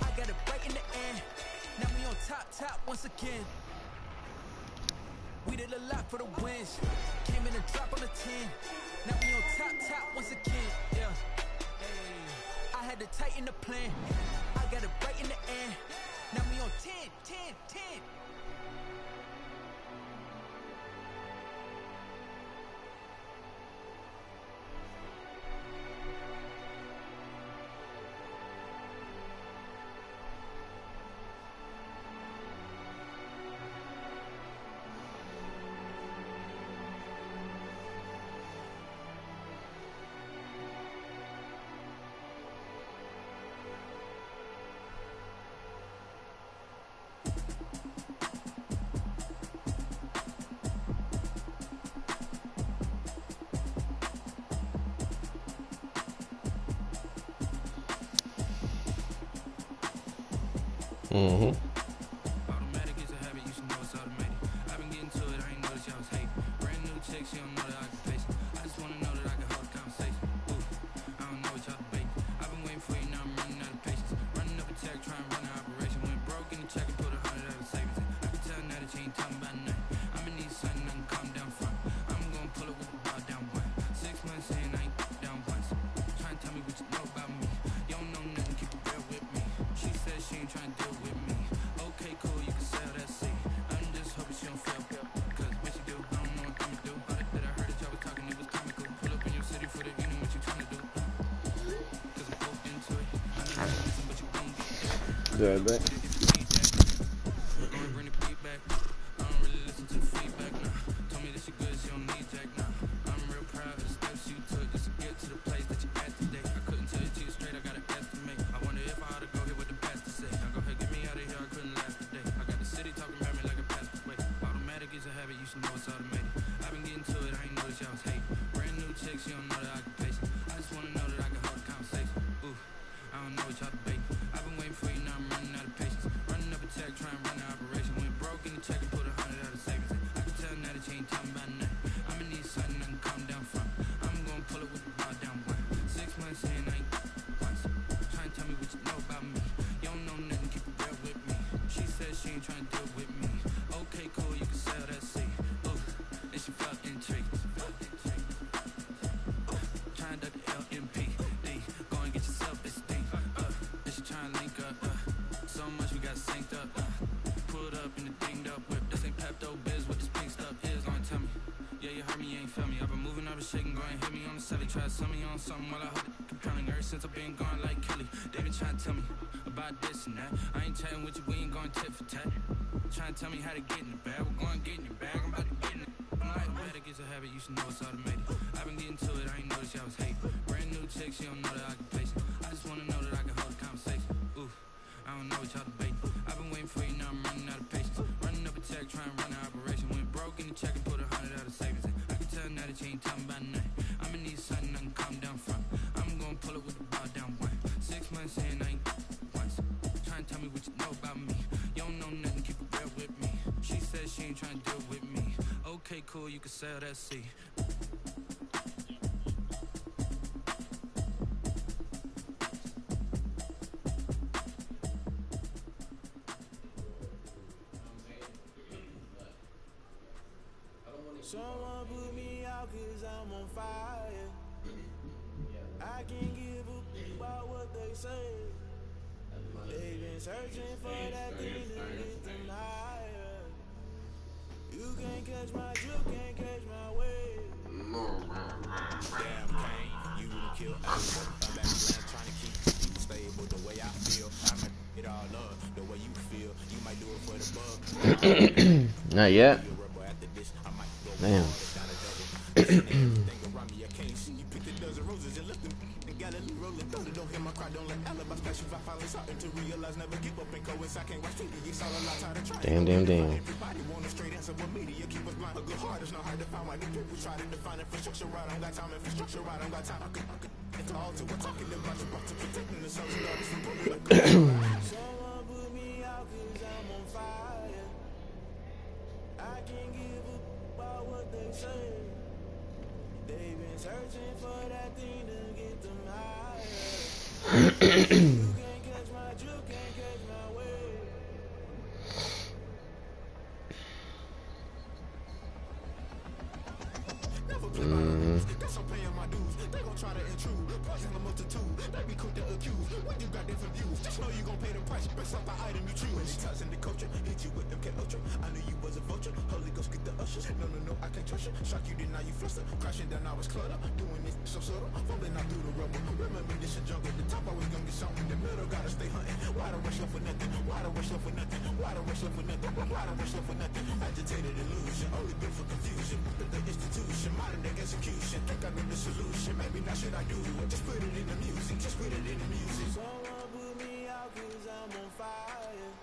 I got it right in the end. Now we on top once again. We did a lot for the wins. Came in and drop on the 10. Now we on top once again. Yeah. Hey. I had to tighten the plan. I got it right in the end. Now we on 10. Automatic is a habit, you should know it's automated. I've been getting to it, I ain't noticed y'all was hating. Brand new chicks, you don't know the occupation. I just wanna know that I can hold a conversation. Ooh, I don't know what y'all debating. I've been waiting for you, now I'm running out of patience. Running up a check, trying to run an operation. Went broke in the check and put 100 out of savings. I can tell now that you ain't talking about nothing. I'ma need something I can calm down from. I'm gonna pull it with the bar down one. 6 months in, I ain't down once. Trying to tell me what you know about me. You don't know nothing, keep it real with me. She said she ain't trying to deal with me. Okay, cool, you can sell that seat. I'm just hoping she don't feel. Cause when she do, I don't know what I'ma do. All that I heard that y'all was talking, it was comical. Pull up in your city for the evening, what you trying to do? Cause I'm both into it. I know you listen, but you won't get it. Good, Bring the beat back. I don't really listen to the feedback, nah. Told me that she good, she don't need Jack, nah. I'm real proud of the steps you took just to get to the place that you at today. I couldn't tell it to you straight, I got an estimate. I wonder if I ought to go here with the pastor say. Now go ahead, get me out of here, I couldn't last today. I got the city talking about me like a pastor. Wait, automatic is a habit, you should know it's automated. I've been getting to it, I ain't noticed y'all was hating. Brand new chicks, you don't know the occupation. I just wanna know that I can hold a conversation. Ooh, I don't know what y'all debating. I've been waiting for you, now I'm running out of patience. Running up a check, trying to run an operation. Went broke in the check and put 100 out of savings. I can tell now that you ain't talking about nothing. I'ma need something I can calm down from. I'm gonna pull it with the bar down one. 6 months in, I ain't once. Trying to tell me what you know about me. You don't know nothing, keep it real with me. She said she ain't trying to deal with me. Okay, cool, you can sell that seat. Ooh, and she felt intrigued. Trying to duck the LMP. Go and get yourself this thing. And she trying to link up. So much we got synced up. Pulled up in the dinged up whip. This ain't Pepto Biz, what this pink stuff is. Gonna tell me. Yeah, you heard me, you ain't feel me. I've been moving, I've been shaking, go and hit me on the celly. Try to sell me on something while I hold it compelling. Ever since I've been gone like Kelly. They been trying to tell me about this and that. I ain't chatting with you, we ain't going tit for tat. Trying to tell me how to get in the bag. We're going to get in your bag, I'm about to get in it. I'm like, automatic is a habit, you should know it's automated. I've been getting to it, I ain't noticed y'all was hating. Brand new chicks, you don't know the occupation. I just wanna know that I can hold a conversation. Ooh, I don't know what y'all debating. I've been waiting for you, now I'm running out of patience. Running up a check, trying to run an operation. Went broke in the check and put 100 out of savings. I can tell now that you ain't talking about nothing. I'ma need something I can calm down from. I'm gonna pull it with the bar down one. 6 me what you know about me. You don't know nothing, keep it real with me. She said she ain't trying to deal with me. Okay, cool, you can sell that seat. Someone put me out cause I'm on fire. I can't give a about what they say. They've been searching for that thing to get them higher. You can't catch my juke, can't catch my wave. Damn, Kane, you done killed Abel. I'm back land trying to keep people stable the way I feel. I might it all up the way you feel. You might do it for the bug. Not yet. Damn. Damn. Someone put me out cause I'm on fire. I can't give a about what they say. They've been searching for that thing to get them higher. You can't catch my juke, can't catch my wave. Never play by the rules, guess I'm paying my dues. They gon' try to intrude, poison the multitude. They be quick to accuse, what you got different views. Just know you gon' pay the price, best up the item you choose. When they tossing the culture, hit you with them Ultra. I knew you was a vulture, Holy Ghost get the ushers. No, I can't trust you. Shock you, then now you fluster. Crashing down, I was clutter. Doing this so subtle, falling out through the rubble. Remember this a jungle, the top always gonna get something. The middle gotta stay hunting. Why the rush love for nothing? Why the rush love for nothing? Why the rush love for nothing? Why the rush love for nothing? Agitated illusion, only built for confusion. The institution, modern day execution. Think I know the solution. Maybe now should I do it? Just put it in the music. Just put it in the music. Someone put me out cause I'm on fire.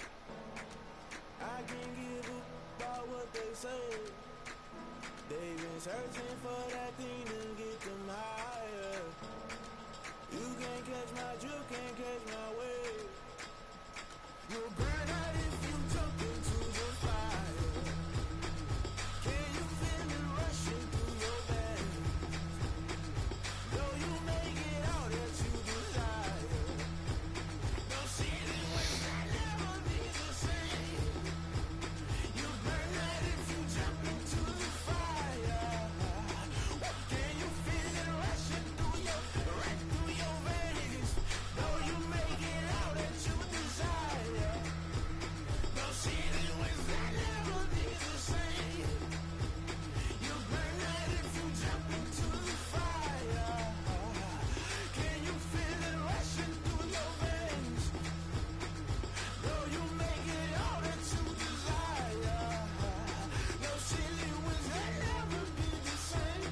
I can't give a about what they say. They've been searching for that thing to get them higher. You can't catch my juke, can't catch my wave. You'll burn out if you jump into the fire. Can you feel it rushing through your veins? Though you make it out that you desire. No ceiling when that never be the same. You burn out if you jump into the fire. Can you feel it rushing through your veins? Though you make it out that you desire. No ceiling when that never be the same. You burn out if you jump into the fire. Can you feel it rushing through your veins? Though you make it all that you desire. No ceiling will never be the same.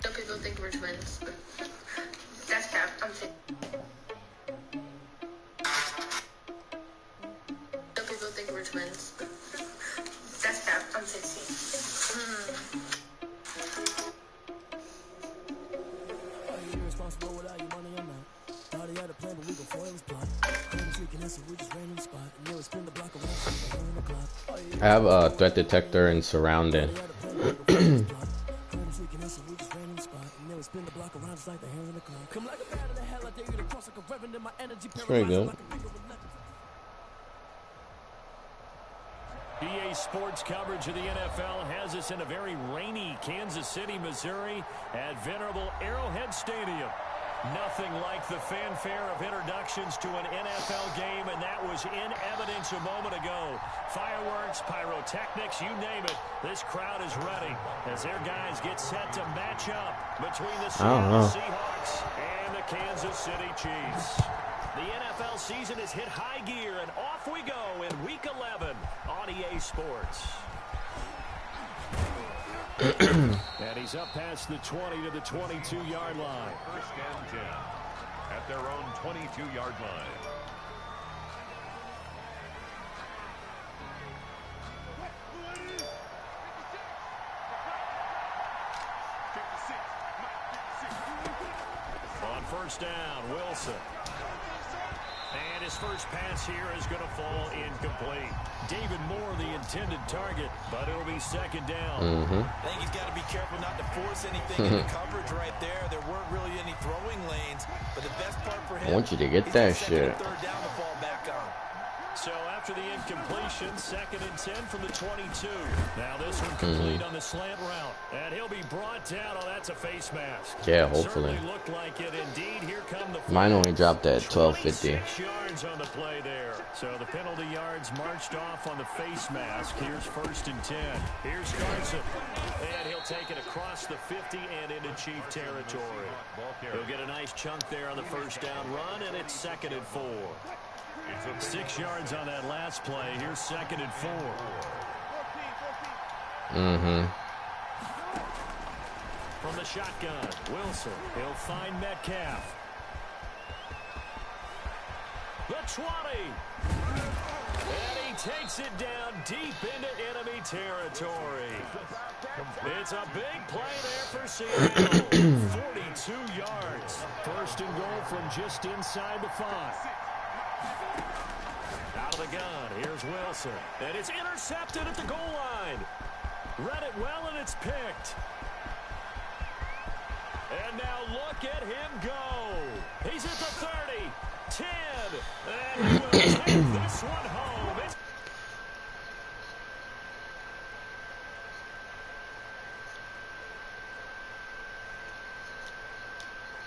Some people think we're twins. That's cap. I'm Some people think we're twins. That's cap. I'm 16. Are you irresponsible without your money or not? Thought he had a plan, but we gon' foil his plot. Couldn't freaking answer, we just ran in the spot. And they would spin the block around from the clock. I have a threat detector and surrounded. It's pretty good. EA Sports coverage of the NFL has us in a very rainy Kansas City, Missouri at venerable Arrowhead Stadium. Nothing like the fanfare of introductions to an NFL game, and that was in evidence a moment ago. Fireworks, pyrotechnics, you name it. This crowd is ready as their guys get set to match up between the Seattle Seahawks and the Kansas City Chiefs. The NFL season has hit high gear, and off we go in Week 11 on EA Sports. And he's up past the 20 to the 22-yard line. First and 10 at their own 22-yard line. On first down, Wilson. And his first pass here is going to fall incomplete. David Moore, the intended target, but it'll be second down. I think he's got to be careful not to force anything into coverage right there. There weren't really any throwing lanes, but the best part for him, I want you to get that shit. third down to fall back on. So after the incompletion, second and 10 from the 22. Now this one complete on the slant route. And he'll be brought down. Oh, that's a face mask. Yeah, hopefully. Certainly looked like it indeed. Here come the Mine only dropped at 1250. 26 yards on the play there. So the penalty yards marched off on the face mask. Here's first and 10. Here's Carson. And he'll take it across the 50 and into Chief territory. He'll get a nice chunk there on the first down run, and it's second and 4. 6 yards on that last play. Here's second and 4. From the shotgun, Wilson. He'll find Metcalf. The 20. And he takes it down deep into enemy territory. It's a big play there for Seattle. 42 yards. First and goal from just inside the 5. Out of the gun, here's Wilson. And it's intercepted at the goal line. Read it well, and it's picked. And now look at him go. He's at the 30, 10, and he will take this one home. It's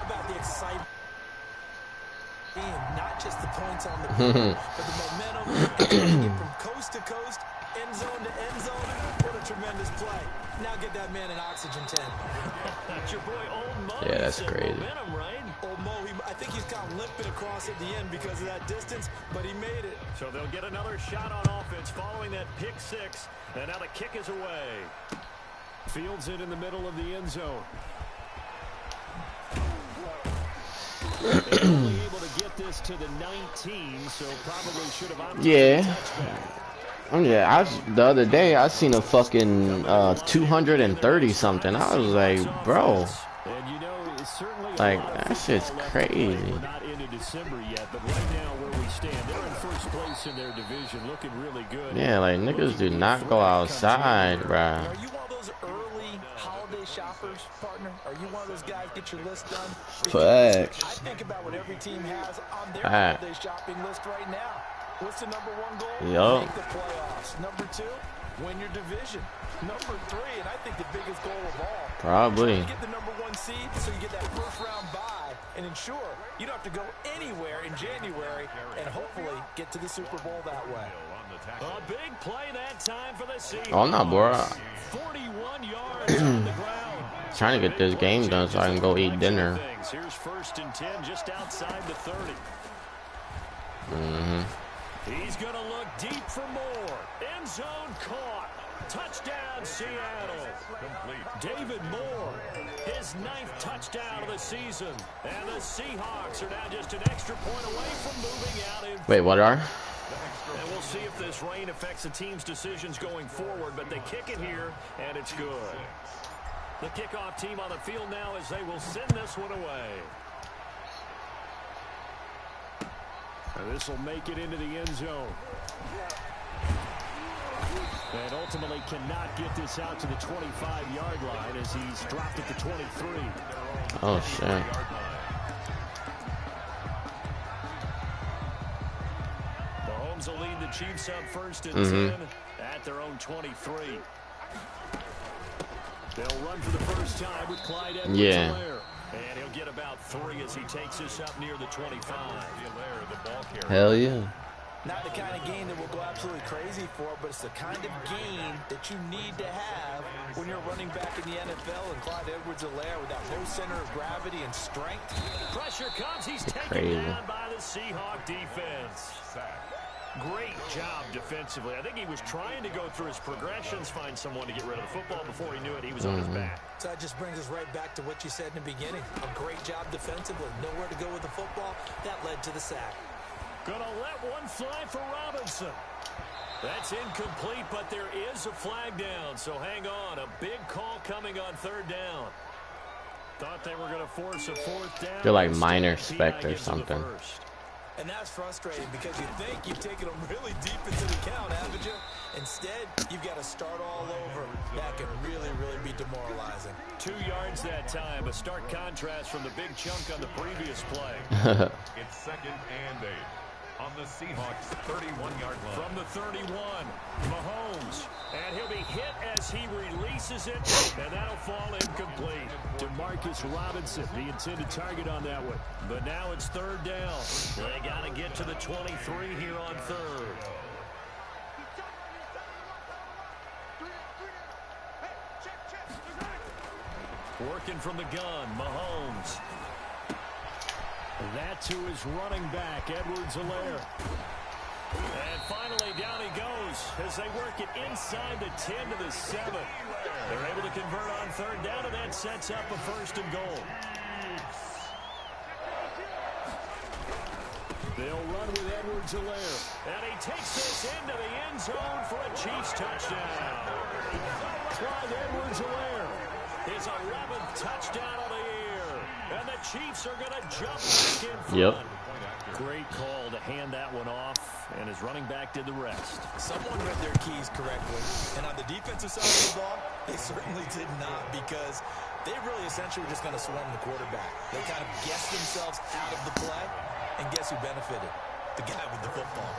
About the excitement. Not just the points on the board, but the momentum from coast to coast, end zone to end zone. What a tremendous play. Now get that man an oxygen tent. That's your boy, Old Mo. Yeah, that's crazy. Momentum, right? Old Mo, I think he's kind of limping across at the end because of that distance, but he made it. So they'll get another shot on offense following that pick 6. And now the kick is away. Fields it in the middle of the end zone. Only able to get this to the 19, so probably should have opted The other day I seen a fucking 230 something. I was like, bro, and you know, it's certainly like that shit's crazy. We're not into December yet, but right now where we stand, they're in first place in their division, looking really good. Yeah, like niggas do not go outside, bruh. Are you one of those early holiday shoppers, partner? Are you one of those guys get your list done? Facts. I think about what every team has on their holiday shopping list right now. What's the number 1 goal? Yup. Make the playoffs. Number 2, win your division. Number 3, and I think the biggest goal of all, Probably. get the number 1 seed so you get that first round bye and ensure you don't have to go anywhere in January and hopefully get to the Super Bowl that way. A big play that time for the Seahawks. Oh no, bro. 41 yards on the ground. Trying to get this game done so I can go eat dinner. Here's first and 10 just outside the 30. He's going to look deep for more. End zone caught. Touchdown, Seattle. David Moore, his 9th touchdown of the season. And the Seahawks are now just an extra point away from moving out in. Wait, what are? And we'll see if this rain affects the team's decisions going forward, but they kick it here, and it's good. The kickoff team on the field now as they will send this one away. And this will make it into the end zone. And ultimately cannot get this out to the 25-yard line as he's dropped at the 23. Oh, shit. Mahomes will lead the Chiefs up first and 10 at their own 23. They'll run for the first time with Clyde Edwards-Helaire. And he'll get about 3 as he takes this up near the 25. Hell yeah. Not the kind of game that we'll go absolutely crazy for, but it's the kind of game that you need to have when you're running back in the NFL. And Clyde Edwards-Helaire with that low center of gravity and strength. Pressure comes. He's taken down by the Seahawk defense. Great job defensively. I think he was trying to go through his progressions, find someone to get rid of the football. Before he knew it, he was on his back. So that just brings us right back to what you said in the beginning. A great job defensively. Nowhere to go with the football. That led to the sack. Gonna let one fly for Robinson. That's incomplete, but there is a flag down. So hang on. A big call coming on third down. Thought they were going to force a fourth down. They're like minor spec or something. And that's frustrating because you think you've taken them really deep into the count, haven't you? Instead, you've got to start all over. That can really, really be demoralizing. 2 yards that time. A stark contrast from the big chunk on the previous play. It's 2nd and 8 on the Seahawks 31-yard line. From the 31, Mahomes. And he'll be hit as he releases it, and that'll fall incomplete. DeMarcus Robinson, the intended target on that one. But now it's third down. They got to get to the 23 here on third. Working from the gun, Mahomes. That to his running back, Edwards-Helaire. And finally, down he goes as they work it inside the 10 to the 7. They're able to convert on third down, and that sets up a 1st and goal. They'll run with Edwards-Helaire. And he takes this into the end zone for a Chiefs touchdown. Clyde Edwards-Helaire, his 11th touchdown of the year. And the Chiefs are going to jump back in front. Yep. Great call to hand that one off, and his running back did the rest. Someone read their keys correctly. And on the defensive side of the ball, they certainly did not, because they really essentially were just going to swarm the quarterback. They kind of guessed themselves out of the play, and guess who benefited? The guy with the football.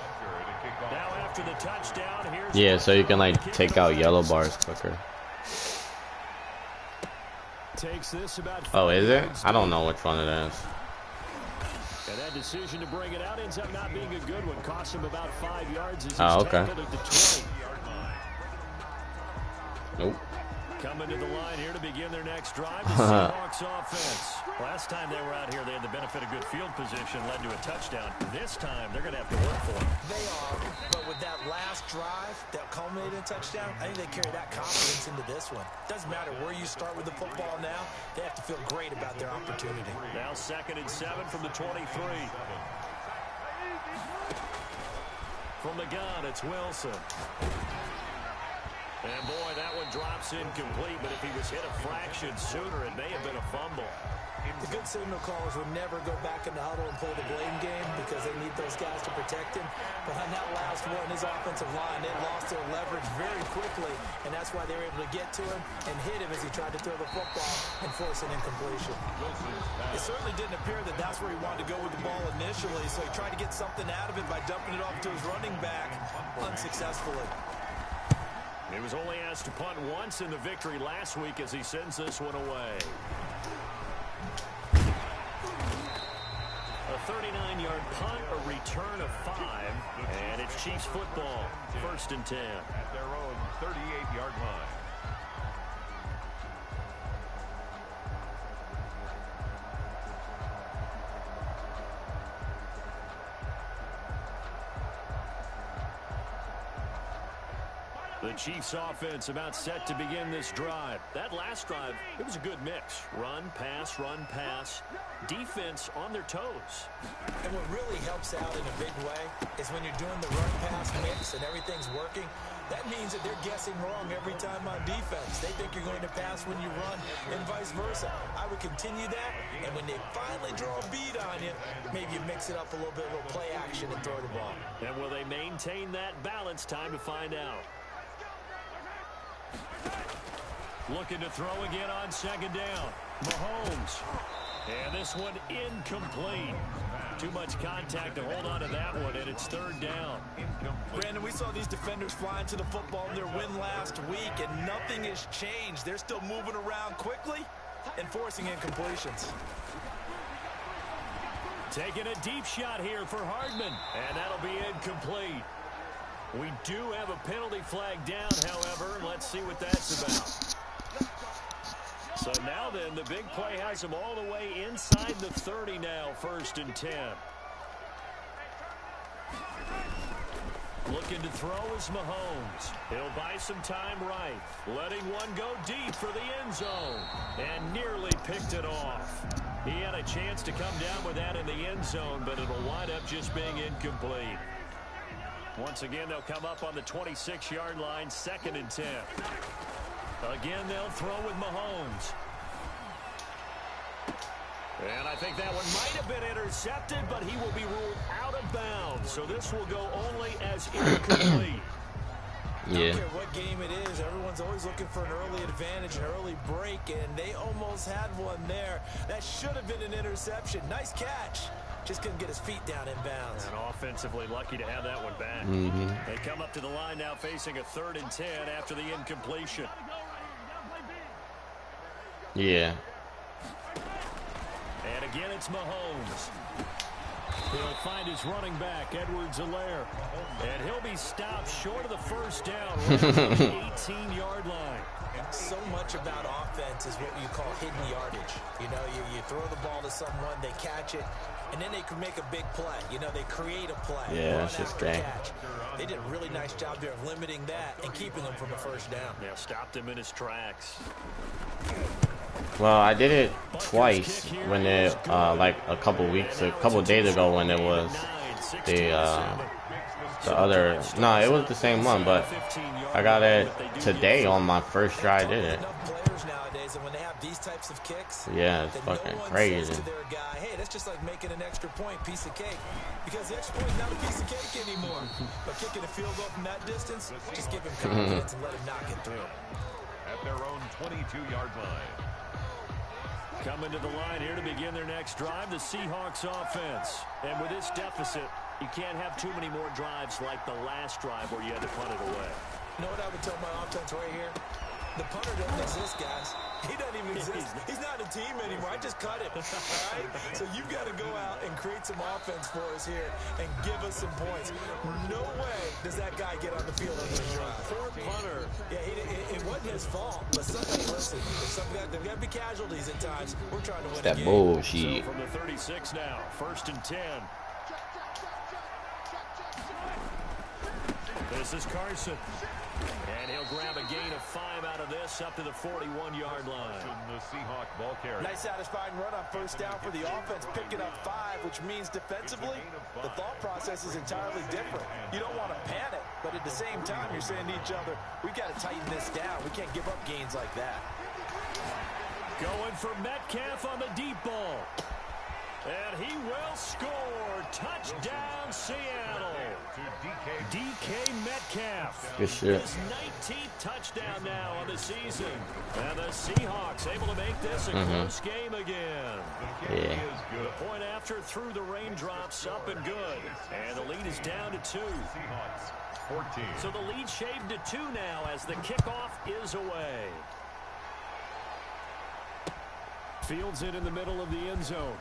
Now after the touchdown, here's... Yeah, so you can like take out yellow bars quicker. Takes this about... Oh, is it? I don't know which one it is. And that decision to bring it out ends up not being a good one. Cost him about 5 yards as he's okay. tackled at the 20. Nope. Coming to the line here to begin their next drive, the Seahawks offense. Last time they were out here, they had the benefit of good field position, led to a touchdown. This time, they're going to have to work for it. They are, but with that last drive that culminated in a touchdown, I think they carry that confidence into this one. Doesn't matter where you start with the football now, they have to feel great about their opportunity. Now 2nd and 7 from the 23. From the gun, it's Wilson. And boy, that one drops incomplete, but if he was hit a fraction sooner, it may have been a fumble. The good signal callers would never go back in the huddle and play the blame game because they need those guys to protect him. But on that last one, his offensive line, they lost their leverage very quickly, and that's why they were able to get to him and hit him as he tried to throw the football and force an incompletion. It certainly didn't appear that that's where he wanted to go with the ball initially, so he tried to get something out of it by dumping it off to his running back unsuccessfully. He was only asked to punt once in the victory last week as he sends this one away. A 39-yard punt, a return of 5, and it's Chiefs football, 1st and 10. At their own 38-yard line. The Chiefs offense about set to begin this drive. That last drive, it was a good mix. Run, pass, defense on their toes. And what really helps out in a big way is when you're doing the run-pass mix and everything's working, that means that they're guessing wrong every time on defense. They think you're going to pass when you run and vice versa. I would continue that, and when they finally draw a beat on you, maybe you mix it up a little bit, a little play action and throw the ball. And will they maintain that balance? Time to find out. Looking to throw again on 2nd down. Mahomes. And this one incomplete. Too much contact to hold on to that one, and it's 3rd down. Brandon, we saw these defenders flying to the football in their win last week, and nothing has changed. They're still moving around quickly and forcing incompletions. Taking a deep shot here for Hardman, and that'll be incomplete. We do have a penalty flag down, however. Let's see what that's about. So now then, the big play has him all the way inside the 30 now, 1st and 10. Looking to throw is Mahomes. He'll buy some time right. Letting one go deep for the end zone. And nearly picked it off. He had a chance to come down with that in the end zone, but it'll wind up just being incomplete. Once again, they'll come up on the 26-yard line, 2nd and 10. Again, they'll throw with Mahomes. And I think that one might have been intercepted, but he will be ruled out of bounds. So this will go only as incomplete. Yeah. I don't care what game it is. Everyone's always looking for an early advantage, an early break, and they almost had one there. That should have been an interception. Nice catch. Just couldn't get his feet down in bounds. And offensively lucky to have that one back. They come up to the line now facing a 3rd and 10 after the incompletion. Yeah. And again, it's Mahomes. He'll find his running back, Edwards-Helaire. And he'll be stopped short of the first down, right at the 18-yard line. And so much about offense is what you call hidden yardage. You know, you throw the ball to someone, they catch it, and then they can make a big play. You know, they create a play. Yeah, that's just great. They did a really nice job there of limiting that and keeping him from a first down. Yeah, stopped him in his tracks. Well, I did it twice when it, like a couple days ago when it was the other, no, it was the same one, but I got it today on my first try I did it. Yeah, it's fucking crazy. Hey, that's just like making an extra point, piece of cake. Because the extra point is not a piece of cake anymore. But kicking a field goal from that distance, just give him confidence and let him knock it through. At their own 22-yard line. Coming to the line here to begin their next drive, the Seahawks offense. And with this deficit, you can't have too many more drives like the last drive where you had to punt it away. You know what I would tell my offense right here? The punter doesn't exist, guys. He doesn't even exist. He's not a team anymore. I just cut him. All right? So you've got to go out and create some offense for us here and give us some points. No way does that guy get on the field on this drive. Poor punter. Yeah, it wasn't his fault. But somebody listen. There's got to be casualties at times. We're trying to win a game. That bullshit. So from the 36 now, 1st and 10. This is Carson. And he'll grab a gain of 5 out of this up to the 41-yard line. The Seahawk ball carrier. Nice satisfying run on first down for the offense, picking up 5, which means defensively, the thought process is entirely different. You don't want to panic, but at the same time, you're saying to each other, we've got to tighten this down. We can't give up gains like that. Going for Metcalf on the deep ball. And he will score. Touchdown, Seattle. DK Metcalf. Good shit. His 19th touchdown now on the season. And the Seahawks able to make this a close game again. Yeah. The point after through the raindrops, up and good. And the lead is down to 2. Seahawks 14. So the lead shaved to 2 now as the kickoff is away. Fields it in the middle of the end zone.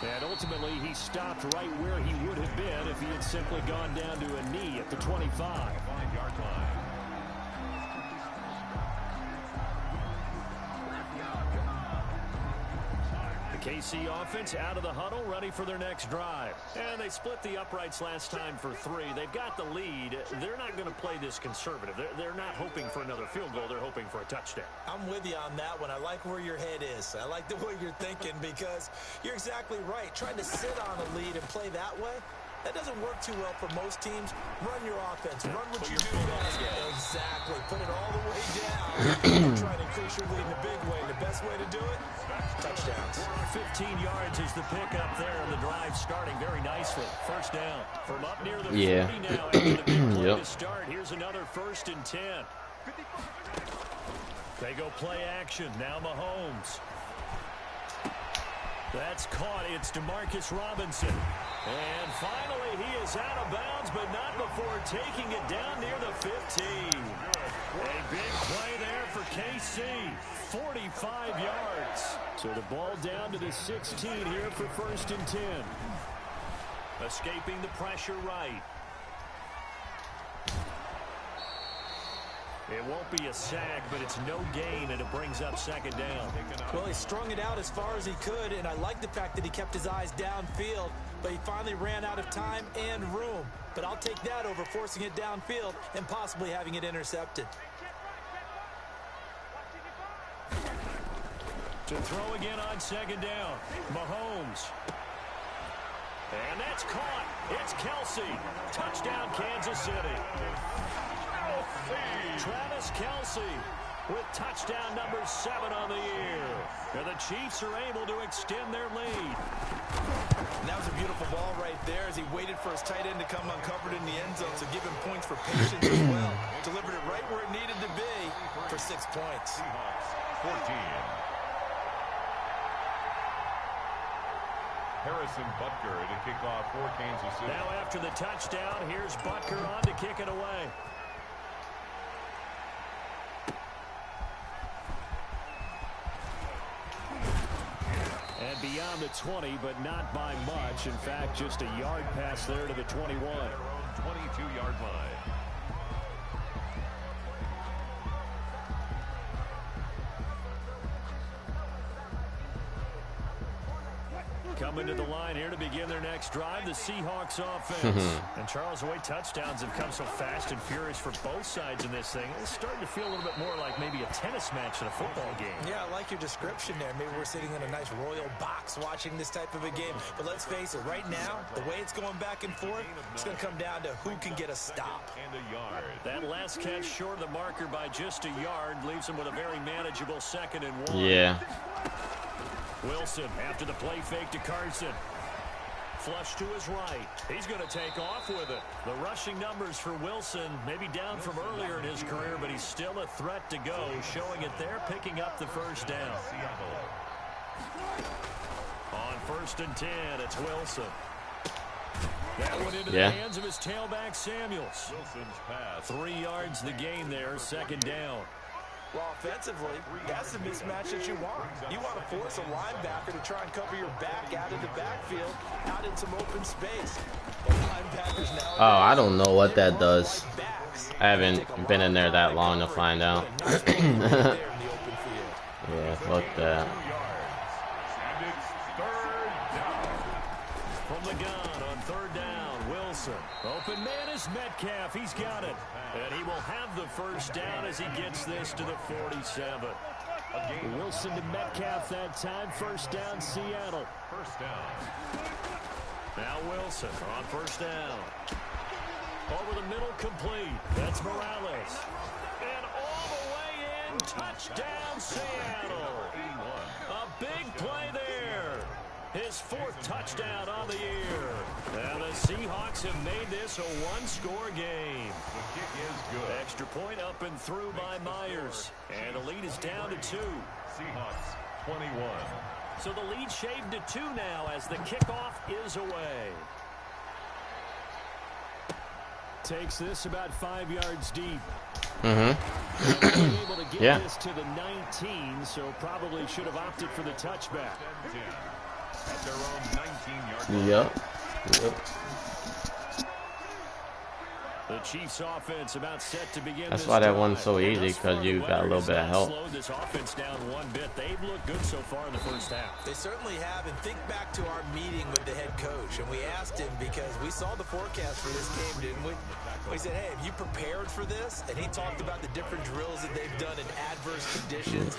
And ultimately, he stopped right where he would have been if he had simply gone down to a knee at the 25. 5-yard line. KC offense out of the huddle, ready for their next drive. And they split the uprights last time for 3. They've got the lead. They're not going to play this conservative. They're not hoping for another field goal. They're hoping for a touchdown. I'm with you on that one. I like where your head is. I like the way you're thinking because you're exactly right. Trying to sit on a lead and play that way, that doesn't work too well for most teams. Run your offense. Run what you do best. Exactly. Put it all the way down. Try to increase your lead in a big way. The best way to do it, touchdowns. 15 yards is the pickup there, and the drive starting very nicely. First down from up near the 40 now after the big play to start. Here's another 1st and 10. They go play action. Now Mahomes. That's caught. It's DeMarcus Robinson. And finally, he is out of bounds, but not before taking it down near the 15. A big play there for KC. 45 yards. So the ball down to the 16 here for 1st and 10. Escaping the pressure right. It won't be a sack, but it's no gain, and it brings up second down. Well, he strung it out as far as he could, and I like the fact that he kept his eyes downfield, but he finally ran out of time and room. But I'll take that over forcing it downfield and possibly having it intercepted. To throw again on second down, Mahomes. And that's caught. It's Kelsey. Touchdown, Kansas City. Travis Kelsey with touchdown number 7 on the year. And the Chiefs are able to extend their lead. And that was a beautiful ball right there as he waited for his tight end to come uncovered in the end zone, so give him points for patience as well. Delivered it right where it needed to be for 6 points. Seahawks 14. Harrison Butker to kick off for Kansas City. Now after the touchdown, here's Butker on to kick it away. And beyond the 20, but not by much. In fact, just a yard pass there to the 21. 22-yard line. Coming to the line here to begin their next drive, the Seahawks offense. And Charles, the way touchdowns have come so fast and furious for both sides in this thing, it's starting to feel a little bit more like maybe a tennis match than a football game. Yeah, I like your description there. Maybe we're sitting in a nice royal box watching this type of a game. But let's face it, right now, the way it's going back and forth, it's going to come down to who can get a stop. And a yard. That last catch short of the marker by just a yard leaves him with a very manageable 2nd and 1. Yeah. Wilson after the play fake to Carson. Flush to his right. He's going to take off with it. The rushing numbers for Wilson, maybe down from earlier in his career, but he's still a threat to go, showing it there, picking up the first down. On 1st and 10, it's Wilson. That went into the hands of his tailback, Samuels. Wilson's pass. 3 yards the gain there, 2nd down. Well, offensively, that's the mismatch that you want. You want to force a linebacker to try and cover your back out of the backfield, out in some open space. Oh, I don't know what that does. I haven't been in there that long to find out. Yeah, fuck that. And it's 3rd down. From the gun on 3rd down, Wilson. Open man is Metcalf. He's got it. And he will have the first down as he gets this to the 47. Wilson to Metcalf that time. 1st down, Seattle. 1st down. Now Wilson on 1st down. Over the middle, complete. That's Morales. And all the way in, touchdown, Seattle. A big play there. His 4th touchdown on the year. Now the Seahawks have made this a 1-score game. The kick is good. Extra point up and through by Myers. And the lead is down to 2. Seahawks 21. So the lead shaved to 2 now as the kickoff is away. Takes this about 5 yards deep. Able to get this to the 19, so probably should have opted for the touchback. 10. At their own 19-yard line. Yep. The Chiefs offense about set to begin. That's why that one's so easy, because you got a little bit of help. Slowed this offense down one bit. They've looked good so far in the first half. They certainly have, and think back to our meeting with the head coach, and we asked him because we saw the forecast for this game, didn't we? We said, hey, have you prepared for this? And he talked about the different drills that they've done in adverse conditions,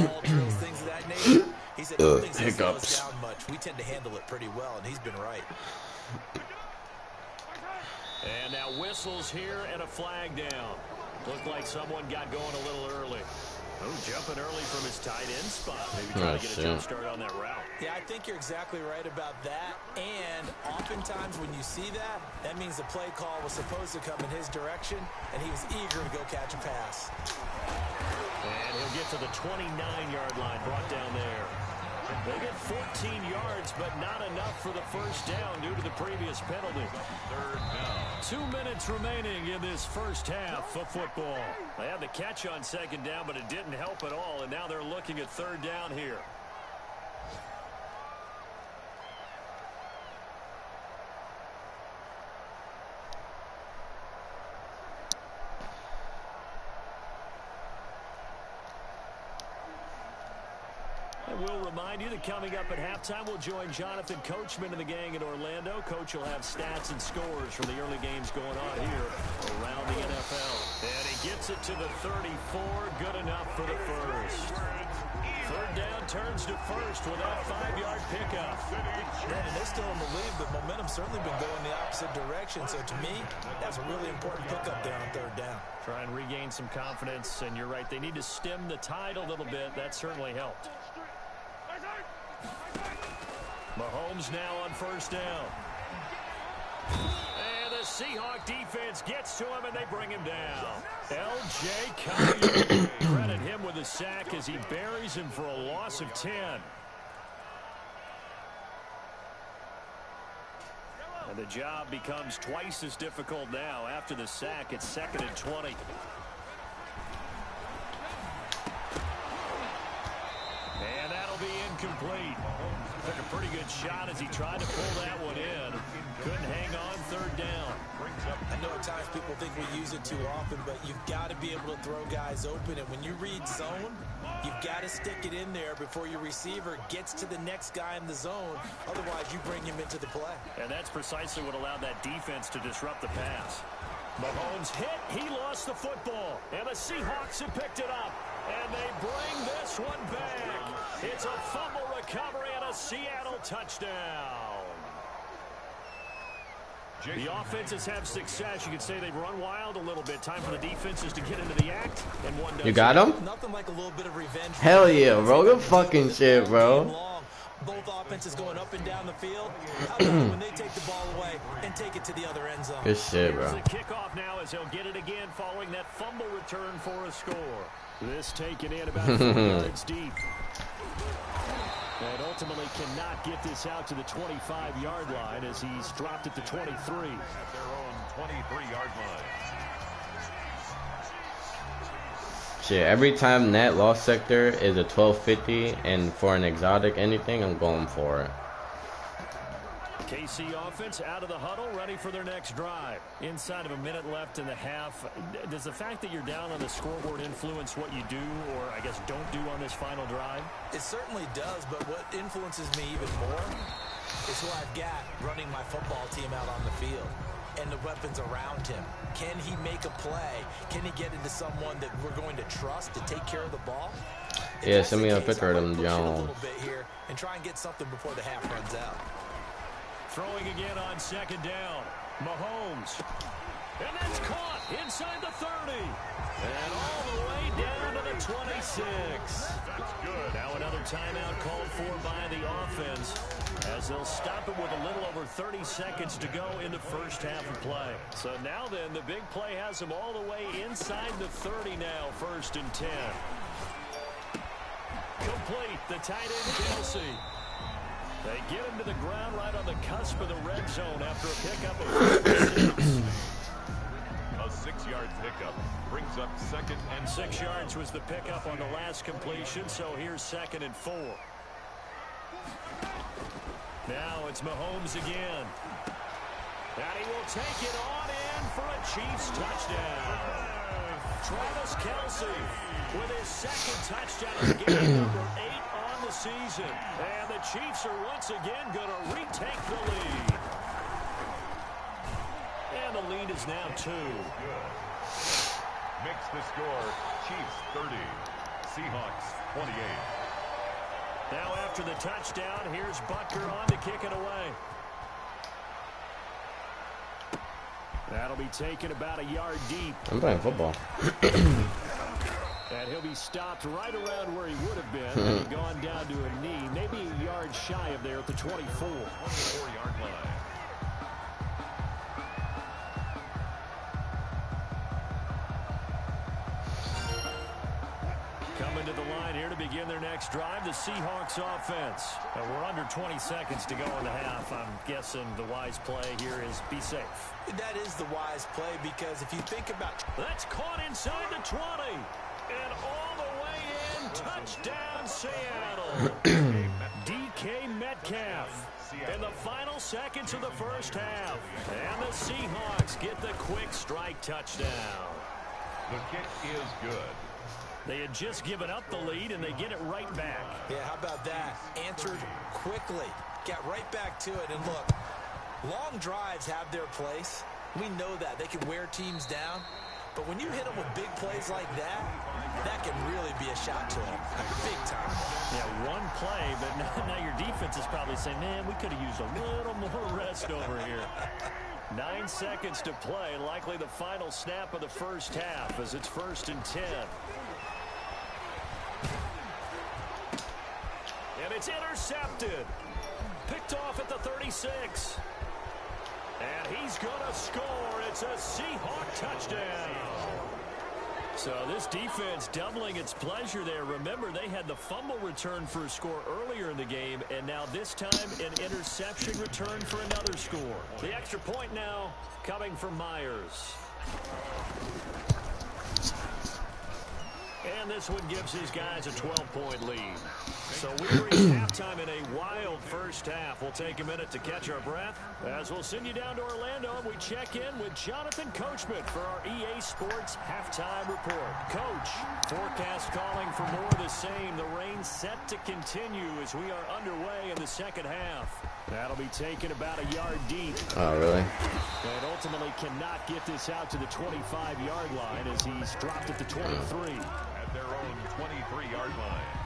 ball drills, things of that nature. He said, no things that slow us down much. We tend to handle it pretty well, and he's been right. And now whistles here and a flag down. Looked like someone got going a little early. Oh, jumping early from his tight end spot. Maybe trying to get a jump start on that route. Yeah, I think you're exactly right about that. And oftentimes when you see that, that means the play call was supposed to come in his direction, and he was eager to go catch a pass. And he'll get to the 29-yard line, brought down there. They get 14 yards, but not enough for the first down due to the previous penalty. 3rd down. 2 minutes remaining in this first half of football. They had the catch on 2nd down, but it didn't help at all, and now they're looking at 3rd down here. And we'll remind you that coming up at halftime, we'll join Jonathan Coachman and the gang in Orlando. Coach will have stats and scores from the early games going on here around the NFL. And he gets it to the 34. Good enough for the first. Third down turns to first with that 5-yard pickup. And they're still in the lead, but momentum's certainly been going the opposite direction. So to me, that's a really important pickup there on third down. Try and regain some confidence, and you're right, they need to stem the tide a little bit. That certainly helped. Mahomes now on first down. And the Seahawk defense gets to him, and they bring him down. L.J. Collier, credit him with a sack as he buries him for a loss of 10. And the job becomes twice as difficult now. After the sack, it's 2nd and 20. And that'll be incomplete. Took a pretty good shot as he tried to pull that one in. Couldn't hang on third down. I know at times people think we use it too often, but you've got to be able to throw guys open. And when you read zone, you've got to stick it in there before your receiver gets to the next guy in the zone. Otherwise, you bring him into the play. And that's precisely what allowed that defense to disrupt the pass. Mahomes hit. He lost the football. And the Seahawks have picked it up. And they bring this one back. It's a fumble recovery and a Seattle touchdown. The offenses have success. You could say they've run wild a little bit. Time for the defenses to get into the act. And one does. You got him? Nothing like a little bit of revenge. Hell yeah, bro. Good fucking shit, bro. Both offenses going up and down the field. How about when they take the ball away and take it to the other end zone? Good shit, bro. Here's the kickoff now as he'll get it again following that fumble return for a score. This taken in about 4 yards deep. And ultimately cannot get this out to the 25-yard line as he's dropped it to 23. At their own 23-yard line. Shit, every time that loss sector is a 1250 and for an exotic anything, I'm going for it. KC offense out of the huddle, ready for their next drive. Inside of a minute left in the half, does the fact that you're down on the scoreboard influence what you do, or I guess don't do on this final drive? It certainly does, but what influences me even more is who I've got running my football team out on the field and the weapons around him. Can he make a play? Can he get into someone that we're going to trust to take care of the ball? Yeah, send me a picture of them, Jones. A little bit here and try and get something before the half runs out. Throwing again on second down. Mahomes. And that's caught inside the 30. And all the way down to the 26. That's good. Now another timeout called for by the offense as they'll stop it with a little over 30 seconds to go in the first half of play. So now then, the big play has them all the way inside the 30 now, 1st and 10. Complete, the tight end Kelsey. They get him to the ground right on the cusp of the red zone after a pickup of 6. A 6-yard pickup brings up 2nd and 6 yards was the pickup on the last completion, so here's 2nd and 4. Now it's Mahomes again. And he will take it on in for a Chiefs touchdown. Travis Kelce with his 2nd touchdown of the game, number 8 on the season. And the Chiefs are once again going to retake the lead. And the lead is now 2. Makes the score Chiefs 30, Seahawks 28. Now after the touchdown, here's Butker on to kick it away. That'll be taken about a yard deep. I'm playing football. And he'll be stopped right around where he would have been and gone down to a knee, maybe a yard shy of there at the 24. 24-yard line. Coming to the line here to begin their next drive, the Seahawks offense. We're under 20 seconds to go in the half. I'm guessing the wise play here is be safe. That is the wise play because if you think about... That's caught inside the 20. And all the way in, touchdown Seattle. DK Metcalf in the final seconds of the first half. And the Seahawks get the quick strike touchdown. The kick is good. They had just given up the lead, and they get it right back. Yeah, how about that? Answered quickly. Got right back to it. And look, long drives have their place. We know that. They can wear teams down. But when you hit them with big plays like that, that can really be a shot to them. Big time. Yeah, one play, but now your defense is probably saying, man, we could have used a little more rest over here. 9 seconds to play, likely the final snap of the first half as it's 1st and 10. And it's intercepted. Picked off at the 36. And he's going to score. It's a Seahawk touchdown. So this defense doubling its pleasure there. Remember, they had the fumble return for a score earlier in the game, and now this time an interception return for another score. The extra point now coming from Myers. And this one gives his guys a 12-point lead. So we reach halftime in a wild first half. We'll take a minute to catch our breath as we'll send you down to Orlando and we check in with Jonathan Coachman for our EA Sports halftime report. Coach, forecast calling for more of the same. The rain set to continue as we are underway in the second half. That'll be taken about a yard deep. Oh, really? And ultimately cannot get this out to the 25-yard line as he's dropped at the 23. At their own 23-yard line.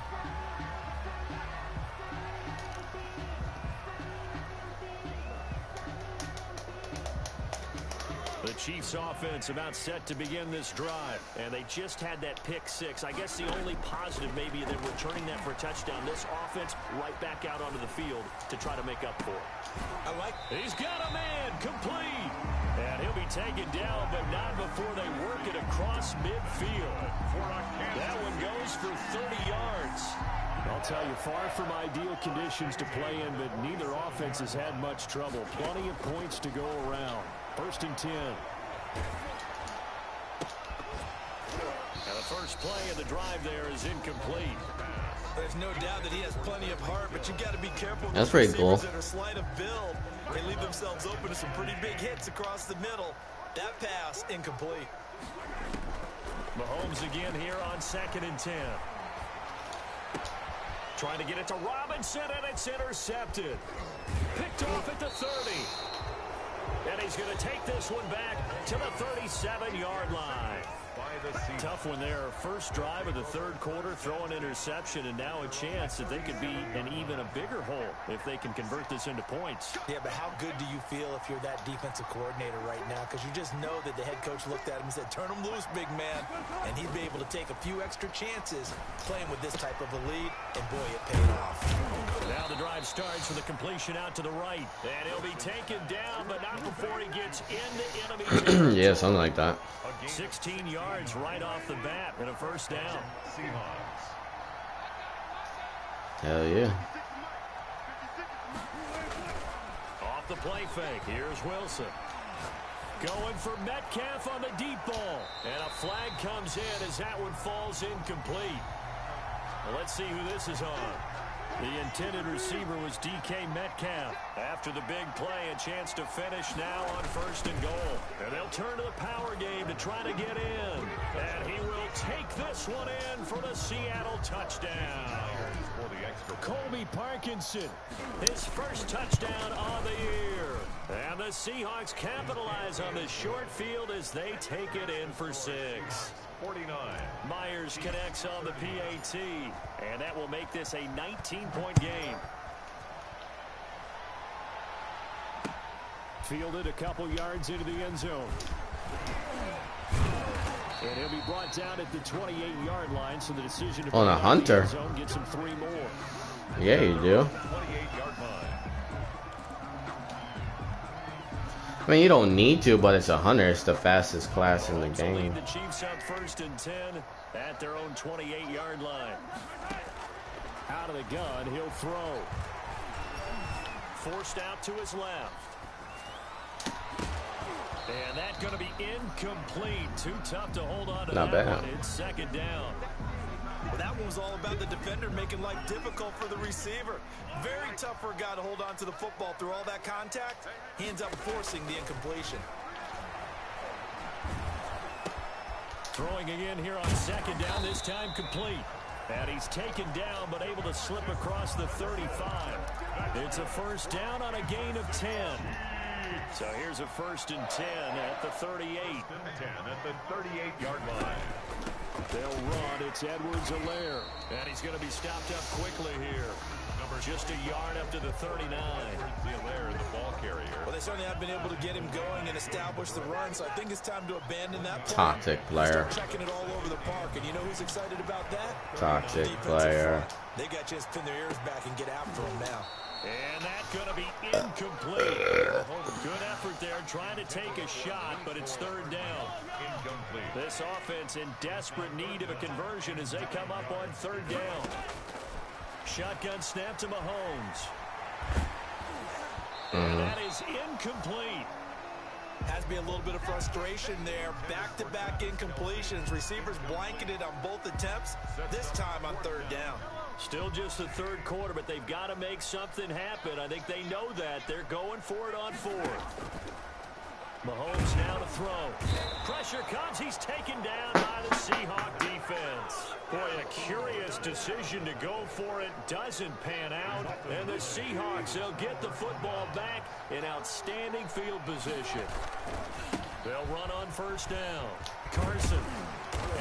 The Chiefs offense about set to begin this drive, and they just had that pick six. I guess the only positive maybe they're returning that for a touchdown. This offense right back out onto the field to try to make up for it. He's got a man complete, and he'll be taken down, but not before they work it across midfield. That one goes for 30 yards. I'll tell you, far from ideal conditions to play in, but neither offense has had much trouble. Plenty of points to go around. 1st and 10. And the first play of the drive there is incomplete. There's no doubt that he has plenty of heart, but you got to be careful. That's pretty cool. That are slight of build. They leave themselves open to some pretty big hits across the middle. That pass incomplete. Mahomes again here on 2nd and 10. Trying to get it to Robinson, and it's intercepted. Picked off at the 30. And he's going to take this one back to the 37-yard line. Tough one there. First drive of the third quarter, throw an interception, and now a chance that they could be in even a bigger hole if they can convert this into points. Yeah, but how good do you feel if you're that defensive coordinator right now? Because you just know that the head coach looked at him and said, turn him loose, big man. And he'd be able to take a few extra chances playing with this type of a lead, and boy, it paid off. Now the drive starts with a completion out to the right. And he'll be taken down, but not before he gets into enemy territory. Yeah, something like that. 16 yards right off the bat and a first down. Hell yeah. Off the play fake, here's Wilson. Going for Metcalf on the deep ball. And a flag comes in as that one falls incomplete. Well, let's see who this is on. The intended receiver was DK Metcalf. After the big play, a chance to finish now on 1st and goal. And they'll turn to the power game to try to get in. And he will take this one in for the Seattle touchdown. Colby Parkinson, his first touchdown on the year. And the Seahawks capitalize on this short field as they take it in for 6. 49. Myers connects on the PAT, and that will make this a 19-point game. Fielded a couple yards into the end zone. And he'll be brought down at the 28-yard line, so the decision to on a Hunter. Zone gets him 3 more. Yeah, you do. 28-yard line. I mean, you don't need to, but it's a Hunter. It's the fastest class in the game. The Chiefs up 1st and 10 at their own 28-yard line. Out of the gun, he'll throw. Forced out to his left. And that's going to be incomplete. Too tough to hold on to. Not that bad. one. It's 2nd down. Well, that one was all about the defender making life difficult for the receiver. Very tough for a guy to hold on to the football through all that contact. He ends up forcing the incompletion. Throwing again here on second down, this time complete. And he's taken down, but able to slip across the 35. It's a first down on a gain of 10. So here's a 1st and 10 at the 38. 10 at the 38-yard line. They'll run. It's Edwards-Helaire. And he's going to be stopped up quickly here. Just a yard up to the 39. Edwards-Helaire, the ball carrier. Well, they certainly have been able to get him going and establish the run, so I think it's time to abandon that play. Toxic player. Start checking it all over the park, and you know who's excited about that? Toxic player. They got a chance to pin their ears back and get after him now. And that's going to be incomplete. Good effort there trying to take a shot, but it's 3rd down. Incomplete. This offense in desperate need of a conversion as they come up on 3rd down. Shotgun snap to Mahomes. And that is incomplete. Has to be a little bit of frustration there. Back-to-back incompletions. Receivers blanketed on both attempts, this time on 3rd down. Still just the 3rd quarter, but they've got to make something happen. I think they know that. They're going for it on 4th. Mahomes now to throw. Pressure comes. He's taken down by the Seahawk defense. Boy, a curious decision to go for it. Doesn't pan out. And the Seahawks, they'll get the football back in outstanding field position. They'll run on 1st down. Carson.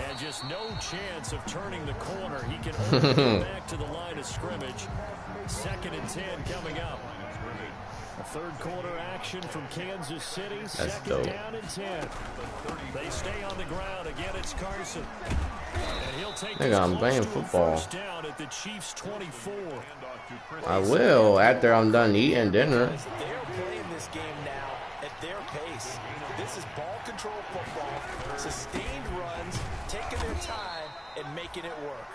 And just no chance of turning the corner. He can only get back to the line of scrimmage. 2nd and 10 coming up. A 3rd quarter action from Kansas City. That's 2nd dope. down and 10. They stay on the ground. Again, it's Carson. And he'll take Nigga, I'm playing football. 1st down at the Chiefs' 24. I will after I'm done eating dinner. They're playing this game now at their pace. This is ball control football, sustained runs, taking their time and making it work.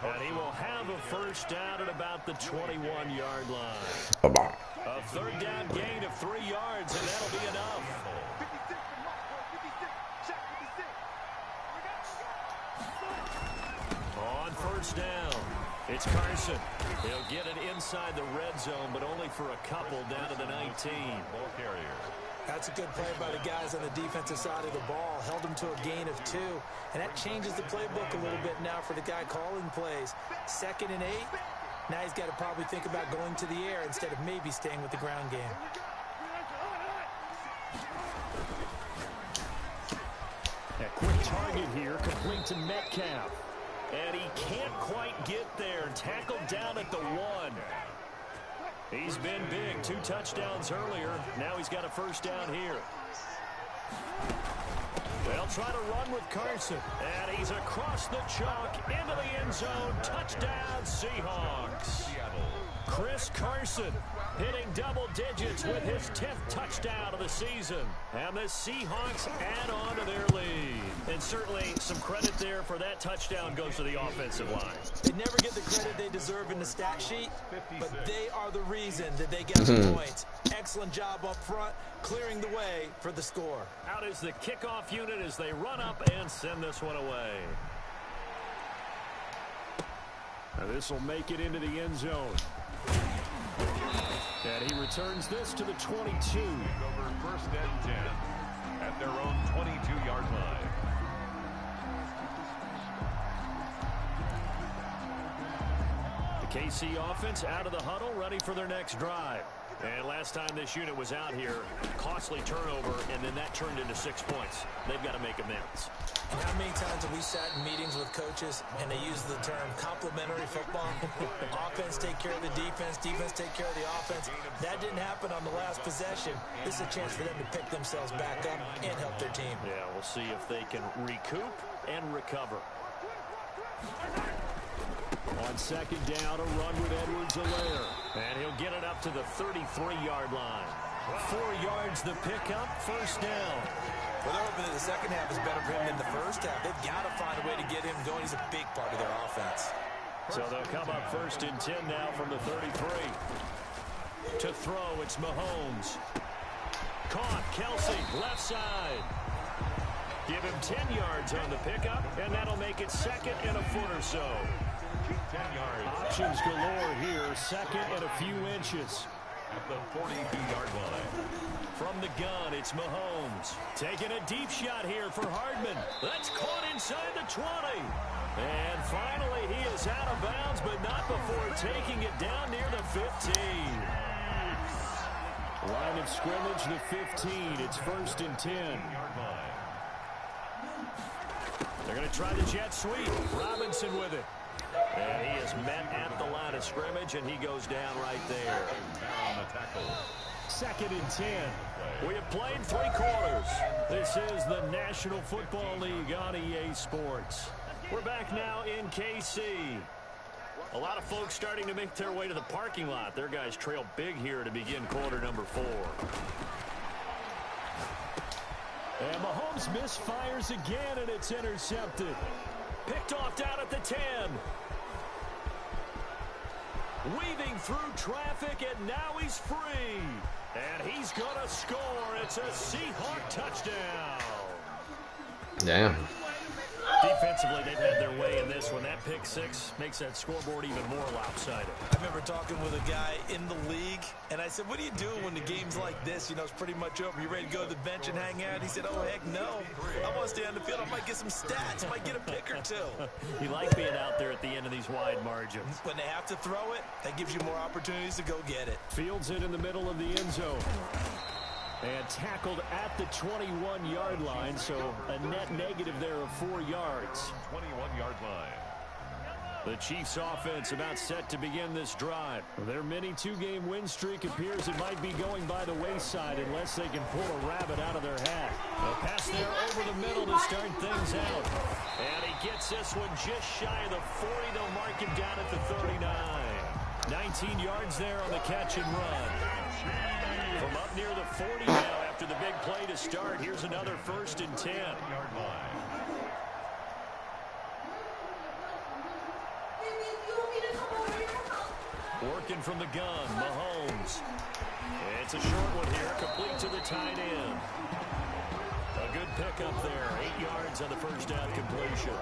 And he will have a 1st down at about the 21-yard line. Bye-bye. A 3rd down gain of 3 yards, and that'll be enough. On 1st down, it's Carson. He'll get it inside the red zone, but only for a couple down to the 19. Ball carrier. That's a good play by the guys on the defensive side of the ball. Held them to a gain of 2. And that changes the playbook a little bit now for the guy calling plays. 2nd and 8. Now he's got to probably think about going to the air instead of maybe staying with the ground game. A quick target here, complete to Metcalf. And he can't quite get there. Tackled down at the 1. He's been big. 2 touchdowns earlier. Now he's got a 1st down here. They'll try to run with Carson. And he's across the chalk into the end zone. Touchdown, Seahawks. Chris Carson hitting double digits with his 10th touchdown of the season. And the Seahawks add on to their lead. And certainly some credit there for that touchdown goes to the offensive line. They never get the credit they deserve in the stat sheet, but they are the reason that they get the points. Excellent job up front, clearing the way for the score. Out is the kickoff unit as they run up and send this one away. Now this will make it into the end zone. And he returns this to the 22. Over 1st and 10 at their own 22-yard line. The KC offense out of the huddle, ready for their next drive. And last time this unit was out here, costly turnover, and then that turned into 6 points. They've got to make amends. How many times have we sat in meetings with coaches and they use the term complementary football? Offense take care of the defense, defense take care of the offense. That didn't happen on the last possession. This is a chance for them to pick themselves back up and help their team. Yeah, we'll see if they can recoup and recover. On 2nd down, a run with Edwards-Helaire. And he'll get it up to the 33-yard line. 4 yards the pickup, 1st down. Well, they're hoping that the second half is better for him than the first half. They've got to find a way to get him going. He's a big part of their offense. So they'll come up 1st and 10 now from the 33. To throw, it's Mahomes. Caught, Kelsey, left side. Give him 10 yards on the pickup, and that'll make it 2nd and a foot or so. 10 yards. Options galore here, 2nd and a few inches. at the 42-yard line. From the gun, it's Mahomes. Taking a deep shot here for Hardman. That's caught inside the 20. And finally, he is out of bounds, but not before taking it down near the 15. Line of scrimmage, the 15. It's 1st and 10. They're going to try the jet sweep. Robinson with it. And he is met at the line of scrimmage, and he goes down right there. 2nd and 10. We have played 3 quarters. This is the National Football League on EA Sports. We're back now in KC. A lot of folks starting to make their way to the parking lot. Their guys trail big here to begin quarter number 4. And Mahomes misfires again, and it's intercepted. Picked off down at the 10. Weaving through traffic, and now he's free. And he's going to score. It's a Seahawk touchdown. Damn. Defensively, they've had their way in this one. That pick 6 makes that scoreboard even more lopsided. I remember talking with a guy in the league, and I said, what do you do when the game's like this? You know, it's pretty much over. You ready to go to the bench and hang out? He said, oh, heck no. I want to stay on the field. I might get some stats. I might get a pick or 2. You like being out there at the end of these wide margins. When they have to throw it, that gives you more opportunities to go get it. Fields it in the middle of the end zone. And tackled at the 21-yard line, so a net negative there of 4 yards. 21-yard line. The Chiefs offense about set to begin this drive. Their mini 2-game win streak appears it might be going by the wayside unless they can pull a rabbit out of their hat. A pass there over the middle to start things out. And he gets this one just shy of the 40. They'll mark him down at the 39. 19 yards there on the catch and run. From up near the 40 now after the big play to start. Here's another 1st and 10. Working from the gun, Mahomes. It's a short one here, complete to the tight end. A good pickup there, 8 yards on the first down completion.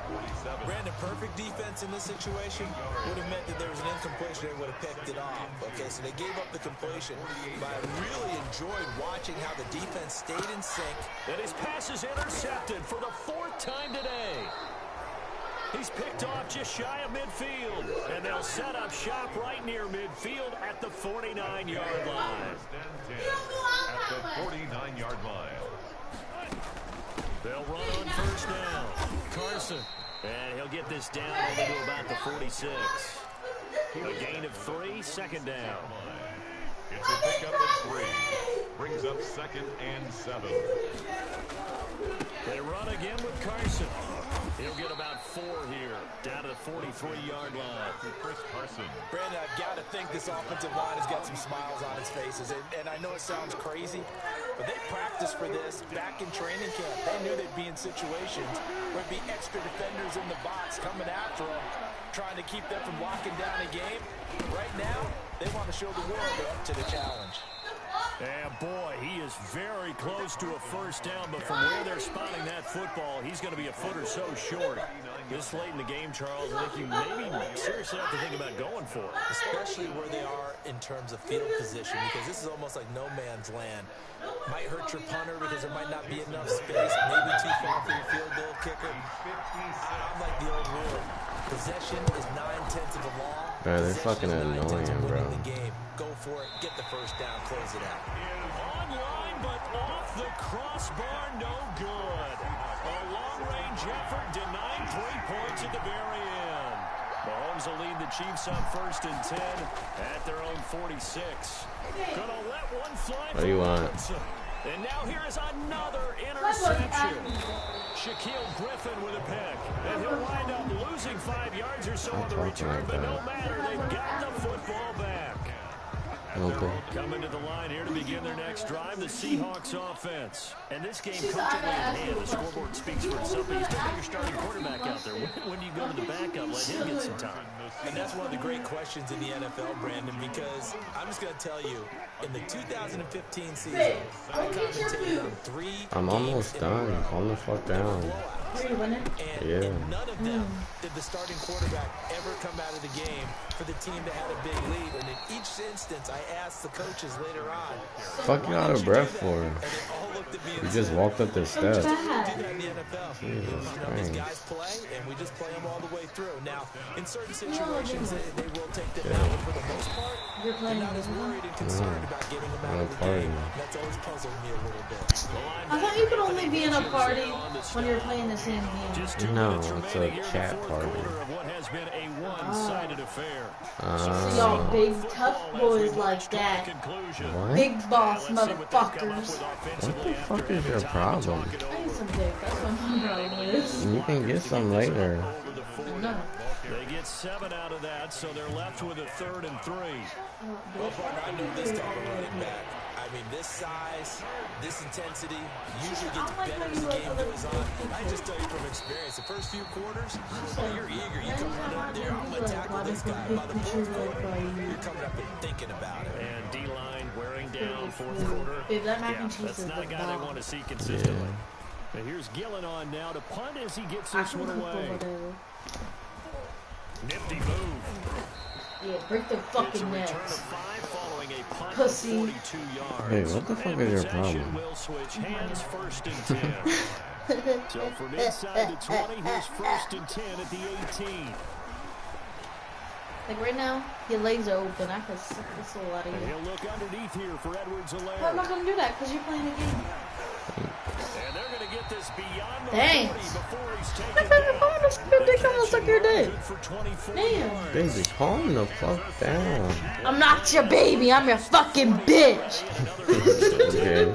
Brandon, perfect defense in this situation would have meant that there was an incompletion. They would have picked it off. Okay, so they gave up the completion. But I really enjoyed watching how the defense stayed in sync. And his pass is intercepted for the 4th time today. He's picked off just shy of midfield. And they'll set up shop right near midfield at the 49-yard line. At the 49-yard line. They'll run on first down. Carson. And he'll get this down only to about the 46. A gain of 3, 2nd down. It's a pickup of 3. Brings up 2nd and 7. They run again with Carson. He'll get about 4 here, down to the 43-yard line. Chris Carson. Brandon, I've got to think this offensive line has got some smiles on its faces. And I know it sounds crazy, but they practiced for this back in training camp. They knew they'd be in situations where it'd be extra defenders in the box coming after them, trying to keep them from locking down a game. Right now, they want to show the world they're up to the challenge. And boy, he is very close to a first down, but from where they're spotting that football, he's going to be a foot or so short. This late in the game, Charles, I think you maybe seriously have to think about going for it. Especially where they are in terms of field position, because this is almost like no man's land. Might hurt your punter because there might not be enough space, maybe too far for your field goal kicker. I'm like the old rule. Possession is 9/10 of the law. Bro, they're fucking annoying, bro. Go for it, get the first down, close it out. Online, but off the crossbar, no good. A long-range effort denying 3 points at the very end. Mahomes will lead the Chiefs up 1st and 10 at their own 46. Gonna let one fly. What do you want? And now here is another interception. Shaquille Griffin with a pick. And he'll wind up losing 5 yards or so on the return, but no matter, they've got the football back. Okay. Coming to the line here to begin their next drive, the Seahawks offense. And this game comfortably in hand. The scoreboard speaks for itself. But you still got your starting quarterback out there. When you go to the backup, let him get some time. And that's one of the great questions in the NFL, Brandon, because I'm just going to tell you, in the 2015 season, I commentated on 3 I'm almost done. Calm the fuck down. winning? And none of them did the starting quarterback ever come out of the game for the team that had a big lead. And in each instance, I asked the coaches later on, Fuck you out of breath for? and they all looked at me and You said, just walked up the steps. do that in the NFL. Jesus These Christ. guys play, and we just play them all the way through. Now, in certain situations, they will take them out, but for the most part, You're they're playing not as worried and concerned about getting them out of the game. That's always puzzled me a little bit. I thought you could only be in a party when you're playing the same game. No, it's a chat party. So y'all big tough boys like that. What? Big boss motherfuckers. What the fuck is your problem? I need some dick. That's what my problem is. You can get some later. No. They get 7 out of that, so they're left with a 3rd and 3. Well, partner, I know this type of running back. I mean, this size, this intensity usually gets better as the game goes on. I just tell you from experience, the first few quarters, you're eager. You come running up there, I'm going to tackle this guy. By the fourth quarter, you're coming up and thinking about it. And D-line wearing down 4th quarter. Babe, that mac and cheese That's is not a the guy they bomb. want to see consistently. And here's Gillen on now to punt as he gets this one away. Nifty move. Yeah, break the fucking Return necks. of 5 following a punt Pussy. of 42 yards. Hey, what the fuck is your problem? Will switch hands 1st and 10. So from inside the 20, here's 1st and 10 at the 18. Like right now, your legs are open. I could suck this all out of And you. he'll look underneath here for Edwards-Helaire. Well, I'm not gonna do that because you're playing a game. And they're going to get this beyond the Dang. 40 before he's I'm taken not down. gonna suck your dick. I'm gonna suck your dick. Good for 24 Damn. yards. Baby, calm the fuck down. I'm not your baby. I'm your fucking bitch. Okay.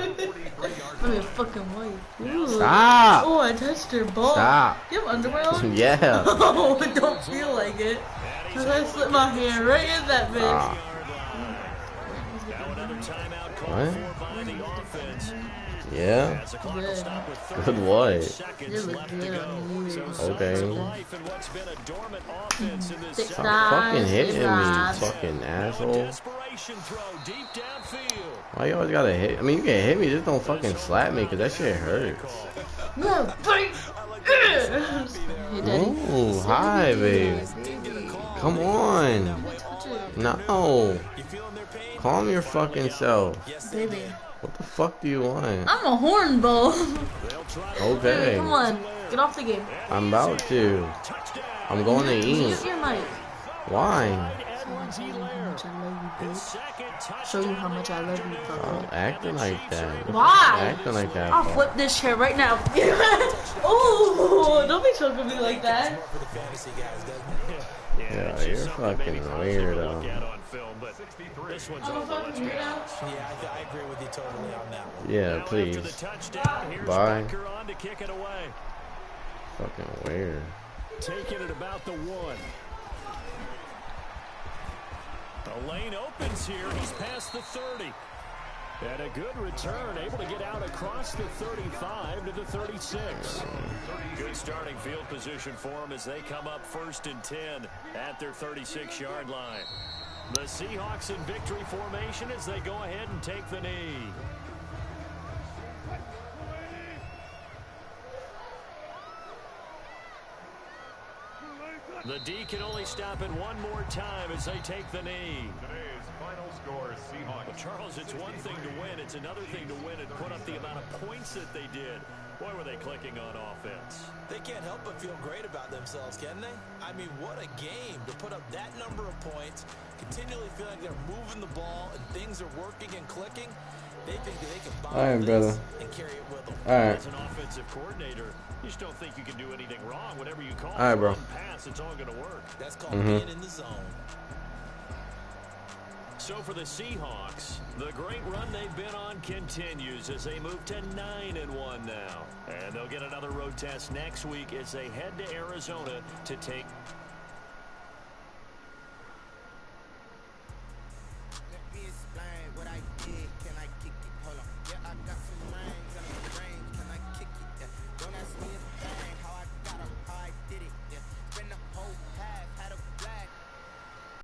I'm your fucking wife. Ooh. Stop. Oh, I touched her ball. Stop. You have underwear on? Yeah. Oh, it don't feel like it. Cause I slipped my hand right in that bitch. Ah. Now another timeout called What? for by the offense. Yeah. As the clock will stop with Good 31 what? seconds You look left to good go. on you. So Okay. signs of life in what's been a dormant offense in this Six second. nine. Fucking hitting me, Nice. fucking Now a asshole. desperation throw deep downfield. Why you always gotta hit? I mean, you can hit me, just don't fucking slap me, cause that shit hurts. No, buddy. Hey, daddy. Ooh, hi, babe. Come on. No. Calm your fucking self. Baby. What the fuck do you want? I'm a hornball. Okay. Come on. Get off the game. I'm about to. I'm going to eat. Mute your mic. Why? Show you how much I love you, Stop fucker. acting like that. Why? Acting like that. I'll for? flip this chair right now. Oh, don't be choking me like that. For the fantasy guys, doesn't it? Yeah, you're fucking weirdo. This one's I'm a over. Let's fucking go. weirdo. Yeah, I agree with you totally on that one. Yeah, Now after the please. touchdown, here's Bye. Becker on to kick it away. Fucking weird. Taking it about the 1. The lane opens here. He's past the 30. And a good return, able to get out across the 35 to the 36. Good starting field position for them as they come up 1st and 10 at their 36-yard line. The Seahawks in victory formation as they go ahead and take the knee. The D can only stop it one more time as they take the knee. Today's final score, Seahawks. Well, Charles, it's one thing to win. It's another thing to win and put up the amount of points that they did. Boy, were they clicking on offense. They can't help but feel great about themselves, can they? I mean, what a game to put up that number of points, continually feeling they're moving the ball and things are working and clicking. They think that they can All right, bomb brother. this and carry it with them. All right. As an offensive coordinator, you just don't think you can do anything wrong. Whatever you call All right, bro. one pass, it's all going to work. That's called being in the zone. So for the Seahawks, the great run they've been on continues as they move to 9-1 now. And they'll get another road test next week as they head to Arizona to take